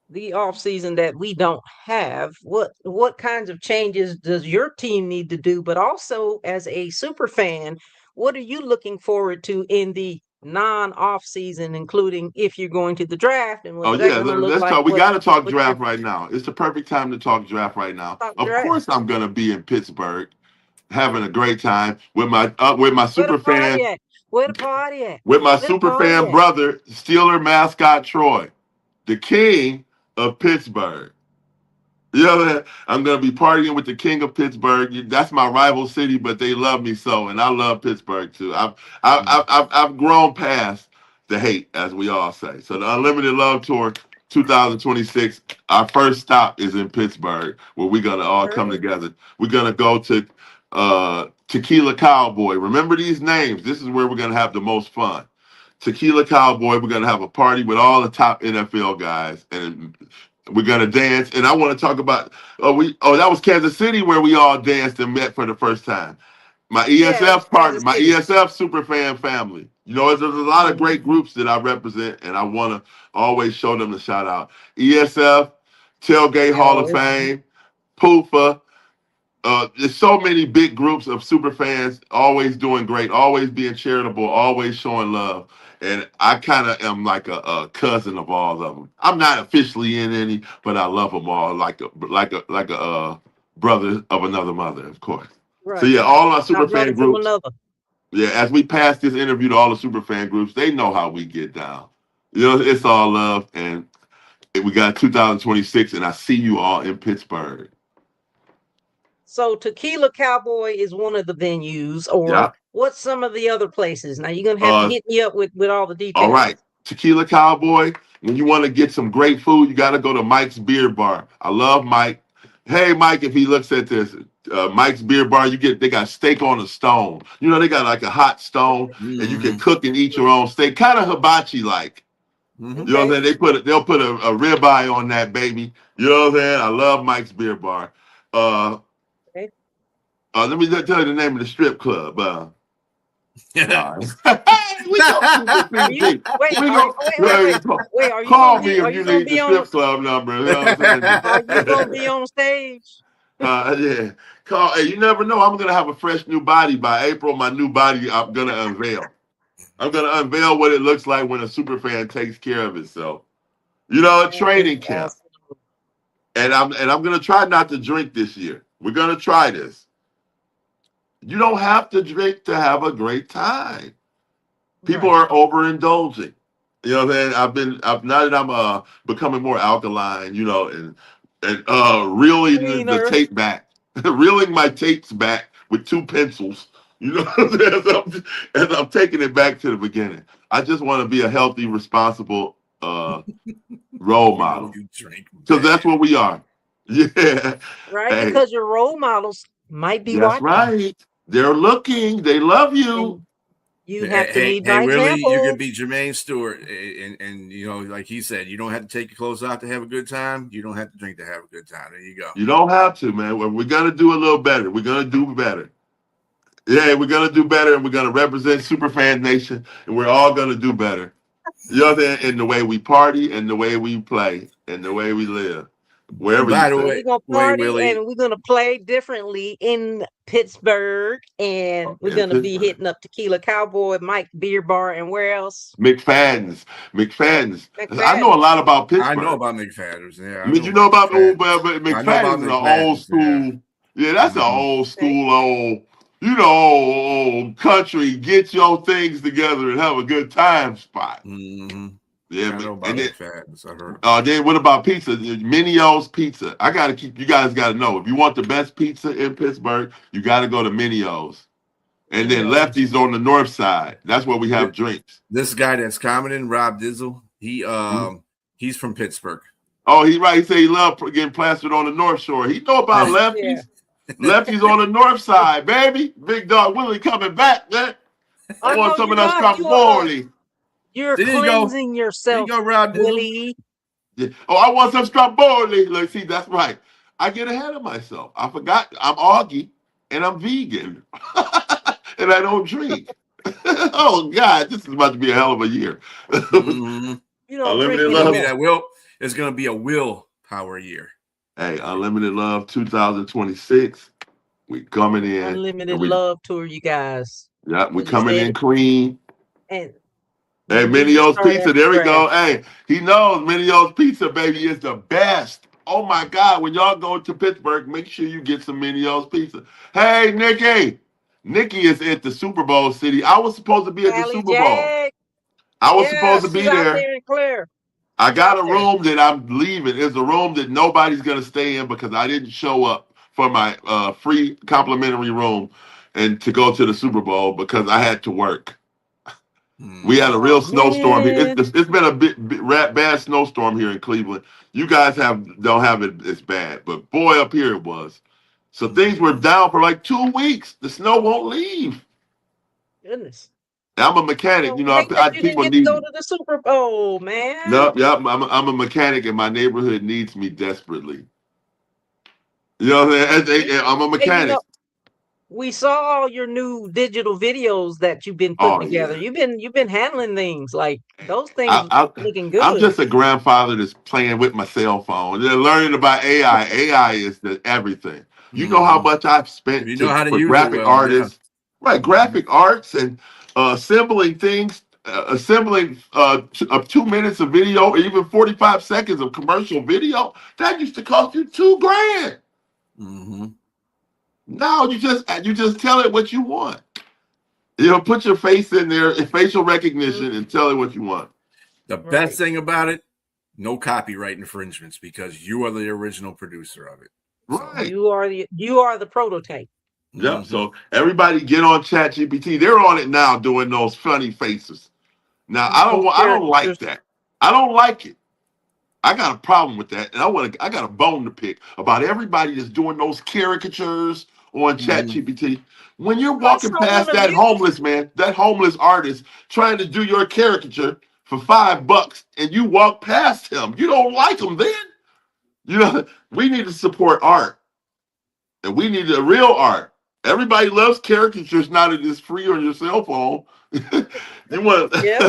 the off season that we don't have, what kinds of changes does your team need to do? But also, as a super fan, what are you looking forward to in the non-off season, including if you're going to the draft? And let's talk. We got to talk draft right now. It's the perfect time to talk draft right now. Of course, I'm going to be in Pittsburgh, having a great time with my super fan. Where the party at? With my super fan brother, Steeler mascot Troy, the king of Pittsburgh. I'm going to be partying with the king of Pittsburgh. That's my rival city, but they love me so, and I love Pittsburgh too. I've grown past the hate, as we all say. So the Unlimited Love Tour 2026, our first stop is in Pittsburgh, where we're going to all come together. We're going to go to Tequila Cowboy. Remember these names. This is where we're going to have the most fun. Tequila Cowboy. We're going to have a party with all the top NFL guys, and we're going to dance. And I want to talk about, that was Kansas City where we all danced and met for the first time. My ESF partner, my ESF super fan family. There's a lot of great groups that I represent, and I want to always show them the shout out. ESF, Tailgate Hall of Fame, PUFA. There's so many big groups of super fans always doing great, always being charitable, always showing love. And I kind of am like a cousin of all of them. I'm not officially in any, but I love them all like a brother of another mother, of course. Right. So all our super fan groups. Yeah, as we pass this interview to all the super fan groups, they know how we get down. it's all love, and we got 2026, and I see you all in Pittsburgh. So Tequila Cowboy is one of the venues, or Yeah. what's some of the other places? Now you're gonna have to hit me up with all the All details. right. Tequila Cowboy. When you want to get some great food, you got to go to Mike's Beer Bar. I love Mike. Hey, Mike, if he looks at this, Mike's Beer Bar, they got steak on a stone. They got like a hot stone, and you can cook and eat your own steak, kind of hibachi like. Mm-hmm. You know what I'm saying? They'll put a ribeye on that baby. You know what I'm saying? I love Mike's Beer Bar. Let me tell you the name of the strip club. Wait, We call me if you need the strip club number. You know what I'm saying? Are you gonna be on stage? Yeah. Hey, you never know. I'm gonna have a fresh new body by April. My new body, I'm gonna unveil. I'm gonna unveil what it looks like when a super fan takes care of itself. A training camp. And I'm gonna try not to drink this year. We're gonna try this. You don't have to drink to have a great time. People are overindulging. You know what I'm saying? Now that I'm becoming more alkaline, and reeling the tape back, reeling my tapes back with 2 pencils. You know what I'm saying? And I'm taking it back to the beginning. I just want to be a healthy, responsible role model. Because that's what we are. Yeah. Right, hey, because your role models might be watching. That's right. They're looking. They love you. And you have to lead by Willie, example. you can be Jermaine Stewart, and like he said, you don't have to take your clothes off to have a good time. You don't have to drink to have a good time. There you go. You don't have to, man. We're gonna do a little better. We're gonna do better. Yeah, we're gonna do better, and we're gonna represent Superfan Nation, and we're all gonna do better. You know what I'm saying? In the way we party, and the way we play, and the way we live. Wherever By you the we're gonna party, Willie, and we're gonna play differently in Pittsburgh, and we're gonna be hitting up Tequila Cowboy, Mike Beer Bar, and where else? McFadden's. I know a lot about Pittsburgh. I know about McFadden's. Yeah, you know about McFadden's is an old school. Yeah, that's an old school old country. Get your things together and have a good time spot. Mm-hmm. Yeah, I know about McFadden's. I heard. Then what about pizza? Minio's Pizza. You guys got to know, if you want the best pizza in Pittsburgh, you got to go to Minio's. And then Lefty's on the north side. That's where we have drinks. This guy that's commenting, Rob Dizzle, he's from Pittsburgh. Oh, he's right. He said he loved getting plastered on the North Shore. He know about Lefty's. Lefty's on the north side, baby. Big dog Willie coming back, man. I want some of that strawberry. You're cleansing yourself, Willie. Yeah. Oh, I want some strawberry. Look, see, that's right. I get ahead of myself. I forgot I'm Augie and I'm vegan. And I don't drink. Oh, God, this is about to be a hell of a year. Mm-hmm. Unlimited love. It's going to be a willpower year. Hey, Unlimited Love 2026. We coming in. Unlimited Love tour, you guys. Yeah, we coming in clean. And hey, Minio's Pizza. There we go. Hey, he knows Minio's Pizza, baby, is the best. Oh, my God. When y'all go to Pittsburgh, make sure you get some Minio's Pizza. Hey, Nikki. Nikki is at the Super Bowl city. I was supposed to be at the Super Bowl. I was supposed to be there. I got a room that I'm leaving. It's a room that nobody's going to stay in because I didn't show up for my free complimentary room and to go to the Super Bowl because I had to work. We had a real snowstorm here. It's been a bad snowstorm here in Cleveland. You guys don't have it as bad, but boy, up here it was. So things were down for like 2 weeks. The snow won't leave. Goodness. I'm a mechanic. People need to go to the Super Bowl, man. Yep. I'm a mechanic, and my neighborhood needs me desperately. You know what I'm saying? I'm a mechanic. We saw all your new digital videos that you've been putting together. Yeah. You've been handling things like those things looking good. I'm just a grandfather that's playing with my cell phone. They're learning about AI. AI is everything. You know how much I've spent for graphic artists, right? Graphic arts and assembling things, assembling 2 minutes of video, or even 45 seconds of commercial video. That used to cost you $2,000. Mm-hmm. Now you just tell it what you want. Put your face in there, facial recognition, and tell it what you want. The Right. best thing about it, no copyright infringements because you are the original producer of it. So, Right. You are the prototype. Yep. mhm. So everybody get on ChatGPT. They're on it now doing those funny faces. Now I Those don't like caricatures. that. I don't like it. I got a problem with that, and I got a bone to pick about everybody that's doing those caricatures on Mhm. ChatGPT. When you're I walking saw one past of that you. homeless man, that homeless artist trying to do your caricature for $5, and you walk past him, you don't like him then. You know, we need to support art, and we need the real art. Everybody loves caricatures now that it's free on your cell phone. You want Yep.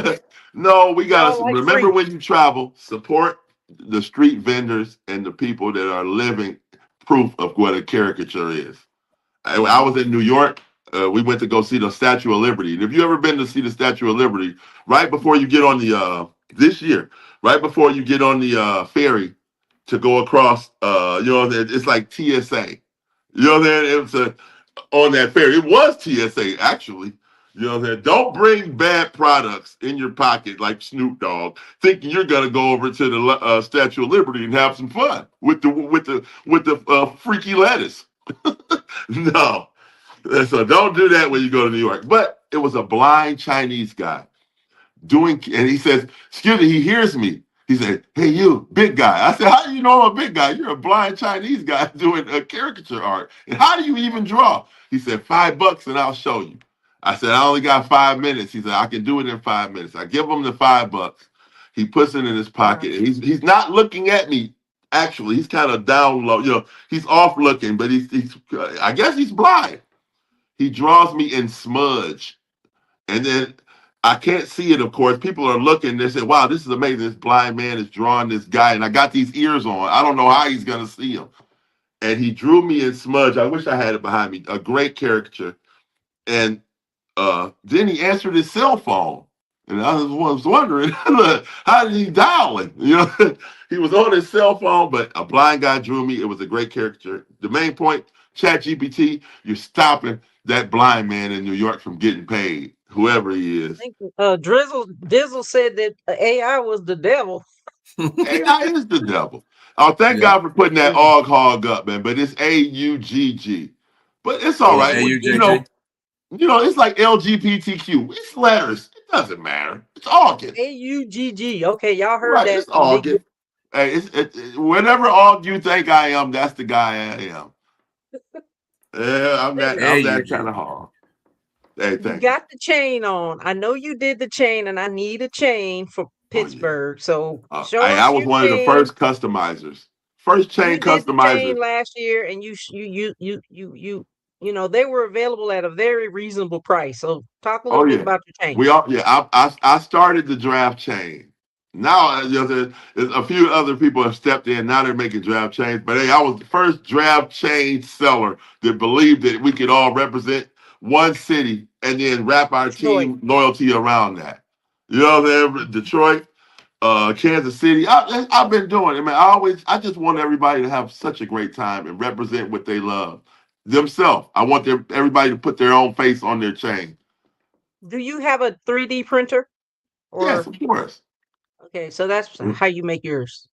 no, we We all gotta like remember free. when you travel, support the street vendors and the people that are living proof of what a caricature is. I was in New York. We went to go see the Statue of Liberty. And if you ever been to see the Statue of Liberty, right before you get on the this year, right before you get on the ferry to go across, it's like TSA. You know what I'm saying? It was on that ferry. It was TSA actually. You know what I'm saying? Don't bring bad products in your pocket like Snoop Dogg, thinking you're gonna go over to the Statue of Liberty and have some fun with the freaky lettuce. No, so don't do that when you go to New York. But it was a blind Chinese guy doing, and he says, "Excuse me." He hears me. He said, "Hey, you, big guy." I said, "How do you know I'm a big guy? You're a blind Chinese guy doing a caricature art. And how do you even draw?" He said, $5 and I'll show you. I said, "I only got 5 minutes." He said, "I can do it in 5 minutes." I give him the $5. He puts it in his pocket, and he's not looking at me. Actually, he's kind of down low. He's off looking, but he's I guess he's blind. He draws me in smudge, and then I can't see it, of course. People are looking. They say, "Wow, this is amazing. This blind man is drawing this guy." And I got these ears on. I don't know how he's going to see him. And he drew me in smudge. I wish I had it behind me. A great caricature. And then he answered his cell phone. And I was wondering, how did he dial it? He was on his cell phone, but a blind guy drew me. It was a great caricature. The main point, ChatGPT, you're stopping that blind man in New York from getting paid, whoever he I is. think Dizzle said that AI was the devil. AI is the devil. Oh, thank Yeah. God for putting that og hog up, man. But it's AUGG. But it's all Oh, right. AUJJ. It's like LGBTQ. It's letters. It doesn't matter. It's August. AUGG. Okay, y'all heard Right. that It's from Big August. Hey, whatever og you think I am, that's the guy I am. Yeah, I'm that kind AUG. of hog. Hey, You thank you. got the chain on. I know you did the chain, and I need a chain for Oh yeah. Pittsburgh. So show I us was your one of the chain. first customizers. First chain You did the chain customizer. last year, and they were available at a very reasonable price. So talk a Oh little bit yeah, about your chain. we all yeah. I started the draft chain. Now there's a few other people have stepped in. Now they're making draft chains. But hey, I was the first draft chain seller that believed that we could all represent one city and then wrap our Detroit. team loyalty around that. You know what I'm saying? Detroit, Kansas City. I've been doing it, man. I just want everybody to have such a great time and represent what they love themselves. I want everybody to put their own face on their chain. Do you have a 3D printer? Yes, Or of course. okay, so that's how you make yours.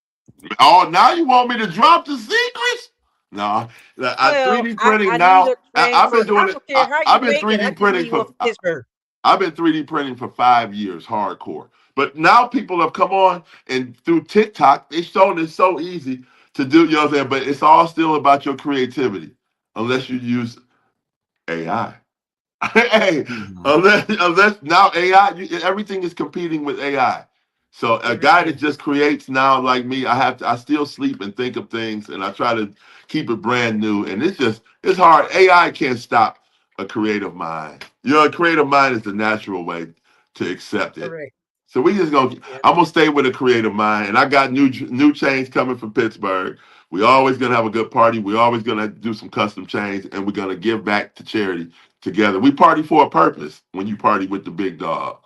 Oh, now you want me to drop the secrets? No, I Well, 3D I printing need now. a chain I've for. been I doing it. don't care how you I've been make it. I 3D just printing need one for. for Pittsburgh. I've been 3D printing for 5 years, hardcore. But now people have come on and through TikTok, they've shown it's so easy to do. You know what I'm saying? But it's all still about your creativity, unless you use AI. Hey, Mhm. unless now AI, everything is competing with AI. So a guy that Everything. just creates now, like me, I still sleep and think of things, and I try to keep it brand new. And it's hard. AI can't stop a creative mind. A creative mind is the natural way to accept it. Correct. So we just gonna, Yeah. I'm gonna stay with a creative mind, and I got new chains coming from Pittsburgh. We always gonna have a good party. We always gonna do some custom chains, and we're gonna give back to charity together. We party for a purpose. When you party with the big dog,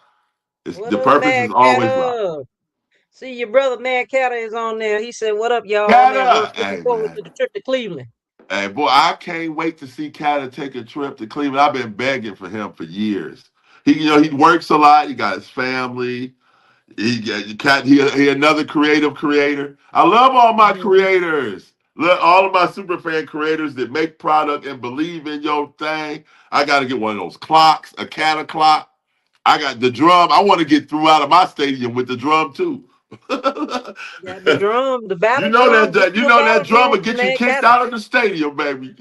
What the up, purpose Mad is always love. Catter? See, your brother Mad Catter is on there. He said, "What up, y'all?" On there, Kata, looking hey forward man, to the trip to Cleveland. hey boy, I can't wait to see Kata take a trip to Cleveland. I've been begging for him for years. He works a lot. He got his family. He another creative creator. I love all my creators. Look, all of my super fan creators that make product and believe in your thing. I got to get one of those clocks, a cat clock. I got the drum. I want to get through out of my stadium with the drum too. Got the drum, the You battle know drum. Get you you a know that battle drum drum will for get you Mad kicked Catter. out of the stadium, baby.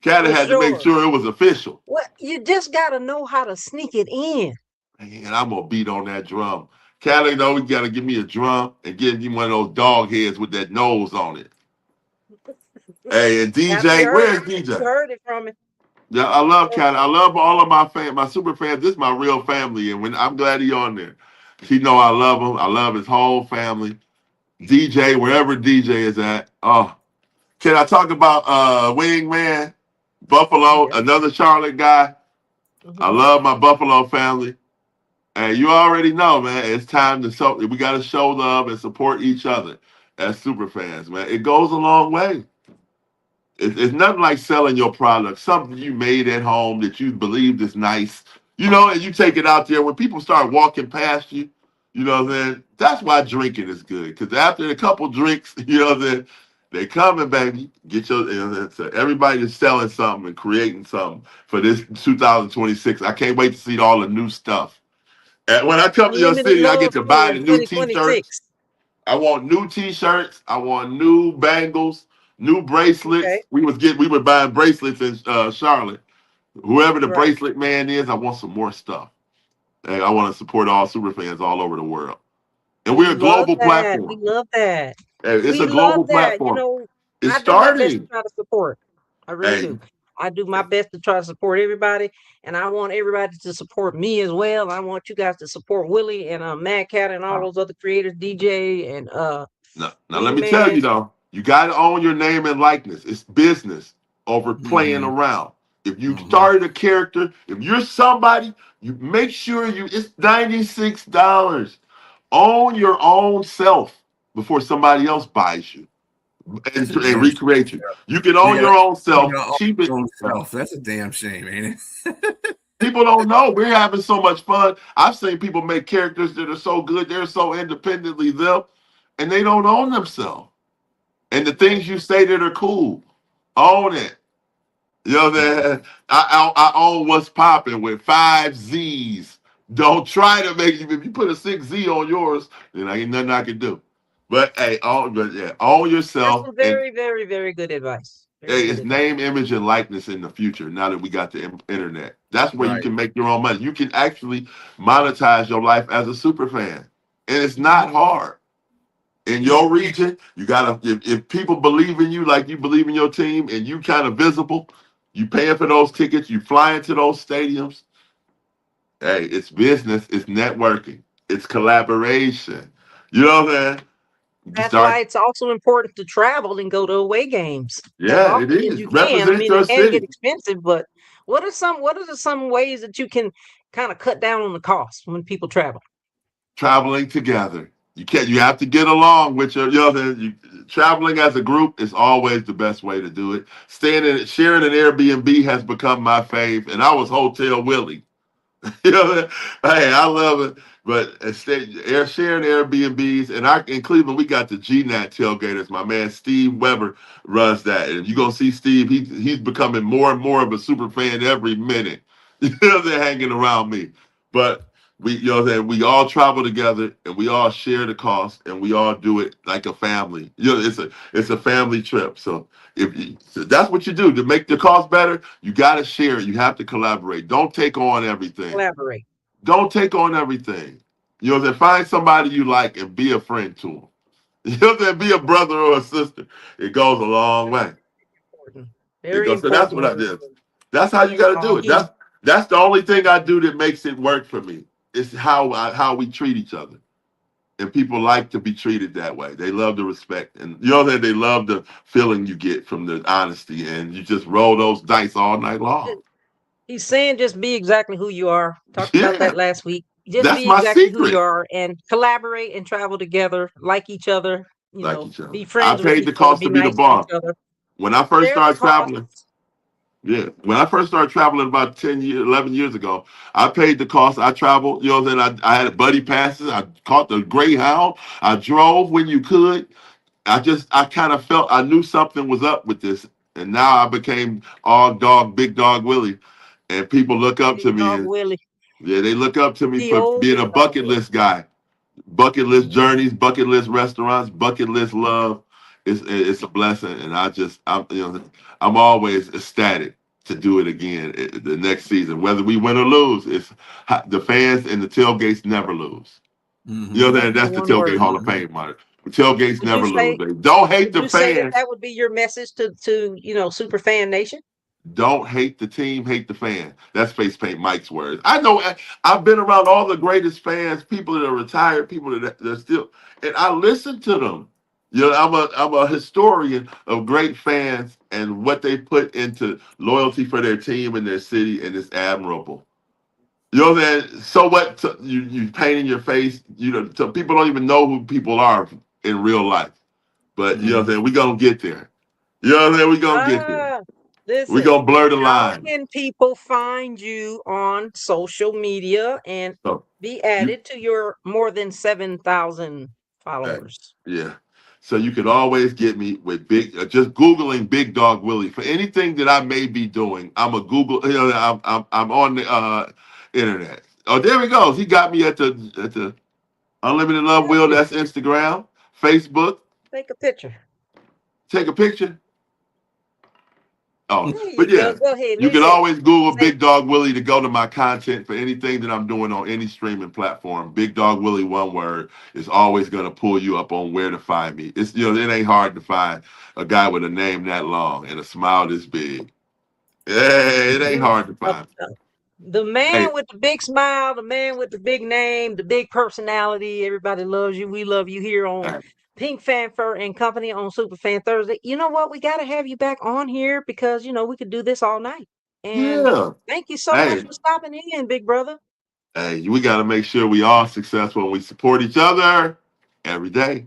Cat For had to make sure. sure it was official. Well, you just gotta know how to sneak it in. And I'm gonna beat on that drum. Cat, you know, you gotta give me a drum and give me one of those dog heads with that nose on it. Hey, and DJ, where's You DJ? heard it from me. Yeah, I love Cat. I love all of my super fans. This is my real family, and when I'm glad he on there. He know I love him. I love his whole family. DJ, wherever DJ is at. Oh, can I talk about Wingman, Buffalo, Yeah. another Charlotte guy? I love my Buffalo family. And you already know, man, it's time to we got to show love and support each other as super fans, man. It goes a long way. It's nothing like selling your product, something you made at home that you believed is nice, you know, and you take it out there. When people start walking past you, you know, then that's why drinking is good. Because after a couple drinks, you know, then they coming, baby. Get your, you know, so everybody is selling something and creating something for this 2026. I can't wait to see all the new stuff. And when I come to your Unlimited city, I get love to tour buy in the new T-shirts. 2026. I want new T-shirts. I want new bangles, new Okay. bracelets. We were buying bracelets in Charlotte. Whoever the Right. bracelet man is, I want some more stuff. Hey, I want to support all super fans all over the world. And We we're a love global that. We platform. love that. Hey, it's We a love global that. platform. It's I do my best to starting. try to support. I really Hey, do. I do my best to try to support everybody, and I want everybody to support me as well. I want you guys to support Willie and Mad Cat and all those other creators, DJ and now let me tell Wingman. you though, you got to own your name and likeness. It's business over playing Mm-hmm. around. If you Mm-hmm. started a character, if you're somebody, you make sure it's $96. Own your own self before somebody else buys you That's a and damn recreate shame. you. You can own You your gotta own you self, gotta own cheap it. your own self. That's a damn shame, ain't it? People don't know. We're having so much fun. I've seen people make characters that are so good, they're so independently them, and they don't own themselves. And the things you say that are cool, own it. You know that I own what's popping with 5 Z's. Don't try to make if you put a 6 Z on yours, then ain't nothing I can do. But hey, own That's yourself some and very, very, very good advice. Very hey, good it's advice. name, image, and likeness in the future. Now that we got the internet, that's where you Right. can make your own money. You can actually monetize your life as a super fan, and it's not Mhm. hard. In your region, you gotta if people believe in you like you believe in your team, and you kind of visible, you paying for those tickets, you flying to those stadiums. Hey, it's business, it's networking, it's collaboration. You know what I'm saying? You That's why start, it's also important to travel and go to away games as yeah, it often as is. you can. I Represent mean, your it can get city. expensive, but what are some ways that you can kind of cut down on the cost when people travel? Traveling together. You have to get along with your, you know, traveling as a group is always the best way to do it. Sharing an Airbnb has become my fave, and I was Hotel Willie. You know, hey, I love it. But sharing Airbnbs, and in Cleveland, we got the GNAT tailgaters. My man Steve Weber runs that, and you're gonna see Steve. He's becoming more and more of a super fan every minute. You know, they're hanging around me, but we all travel together, and we all share the cost, and we all do it like a family. You know, it's a family trip. So that's what you do to make the cost better. You got to share it. You have to collaborate. Don't take on everything. Collaborate. Don't take on everything. You know, then find somebody you like and be a friend to them. You know, then be a brother or a sister. It goes a long way. Important. It Very goes. So that's what important. I did. That's how you got to do it. He That's the only thing I do that makes it work for me. It's how we treat each other. And people like to be treated that way. They love the respect, and you know that they love the feeling you get from the honesty, and you just roll those dice all night long. he's saying just be exactly who you are. Talked about Yeah, that last week. Just that's be my exactly who you secret. are and collaborate and travel together, like each other, Like each be other. I friends with paid each the other, cost be to be the nice to each boss. other. When I first There's started traveling, costs. Yeah. When I first started traveling about 10 years, 11 years ago, I paid the cost. I traveled, you know what I'm saying? I had buddy passes. I caught the Greyhound. I drove when you could. I kind of felt I knew something was up with this. And now I became all dog, big dog Willie. And people look up to Big me dog and Willie. yeah, they look up to me The for old being big a dog bucket Willie. list guy. Bucket list Mhm. journeys, bucket list restaurants, bucket list love. It's a blessing, and I'm always ecstatic to do it again the next season, whether we win or lose. It's the fans and the tailgates never lose. You know Mhm. what I'm saying? That's the That's the one tailgate word. Hall of Mhm. Fame, Mark. The tailgates Would you never lose. say They don't hate would the you say that fans. that would be your message to super fan nation? Don't hate the team, hate the fan. That's Face Paint Mike's words. I know. I've been around all the greatest fans, people that are retired, people that are still, and I listen to them. You know, I'm a historian of great fans and what they put into loyalty for their team and their city, and it's admirable. You know what I'm saying? So what? You paint in your face. You know, so people don't even know who people are in real life. But you know what I'm Mhm. saying? We gonna get there. You know what I'm saying? We gonna get there. Ah, We listen. gonna blur the How line. can people find you on social media and So be you added to your more than 7,000 Hey, followers? yeah. So you could always get me with just Googling Big Dog Willie for anything that I may be doing. I'm a Google, you know, I'm on the internet. Oh, there he goes. He got me at the Unlimited Love Wheel. Hey, That's Instagram, Facebook. take a picture. Take a picture. Oh, There but you go. yeah, Go ahead. you can Listen. always Google Say Big Dog Willie to go to my content for anything that I'm doing on any streaming platform. Big Dog Willie, one word, is always going to pull you up on where to find me. It's it ain't hard to find a guy with a name that long and a smile this big. Hey, it ain't the hard to uh, find. uh, the Hey, man with the big smile, the man with the big name, the big personality. Everybody loves you. We love you here on hey, Pink Fanfare and Company on Superfan Thursday. You know what? We got to have you back on here because we could do this all night. And yeah. thank you so much Hey, for stopping in, big brother. hey, we got to make sure we all successful and we support each other every day.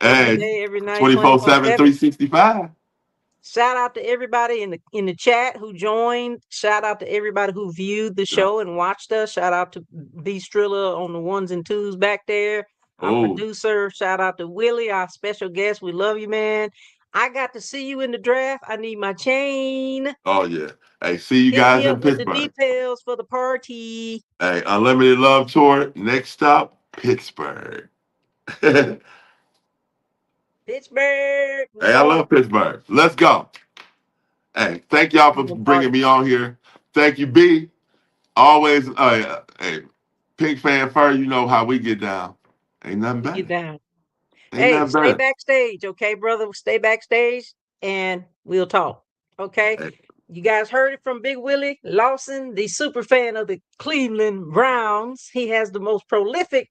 Every Hey, day, every night, 24/7, 24/7. 365. Shout out to everybody in the chat who joined. Shout out to everybody who viewed the Yeah. show and watched us. Shout out to B Strilla on the ones and twos back there. Our Oh, producer. Shout out to Willie, our special guest. We love you, man. I got to see you in the draft. I need my chain. oh yeah. Hey, see you Hit guys me up in with the Pittsburgh. details for the party. Hey, Unlimited Love Tour. Next stop, Pittsburgh. Hey, Pittsburgh, New I York. love Pittsburgh. Let's go. Hey, thank y'all for We gonna party. bringing me on here. Thank you, B. Always, hey, Pink Fan Fur, you know how we get down. Ain't nothing We get better. down. Ain't Hey, nothing stay better. backstage, okay, brother? Stay backstage and we'll talk. Okay. Hey, You guys heard it from Big Willie Lawson, the super fan of the Cleveland Browns. He has the most prolific,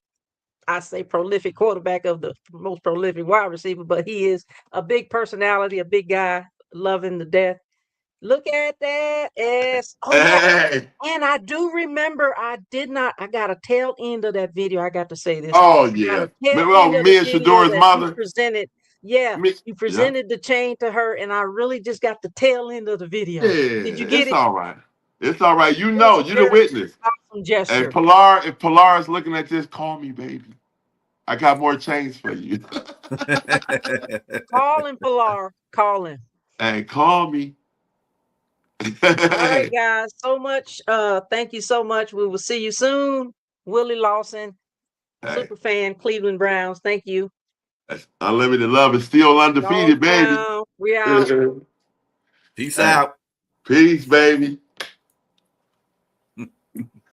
I say prolific quarterback of the most prolific wide receiver, but he is a big personality, a big guy, loving to death. Look at that. Yes. Oh, yeah. hey. And I do remember I got a tail end of that video. I got to say this. Oh I got yeah. a tail Well, end of the me and video Shador's that you mother. presented. Yeah, Me, you yeah. presented the chain to her, and I really just got the tail end of the Yeah, video. Did you get it's it? all right. It's all right. You It was know, a you the very witness. awesome Hey, gesture. Pilar, if Pilar is looking at this, call me, baby. I got more chains for you. Call him, Pilar. Call him. Hey, call me. All right, Hey, guys. So much. Thank you so much. We will see you soon. Willie Lawson, hey, super fan, Cleveland Browns. Thank you. Unlimited Love is still Dog undefeated, baby. Pound. We out. Peace Hey, out. peace, baby.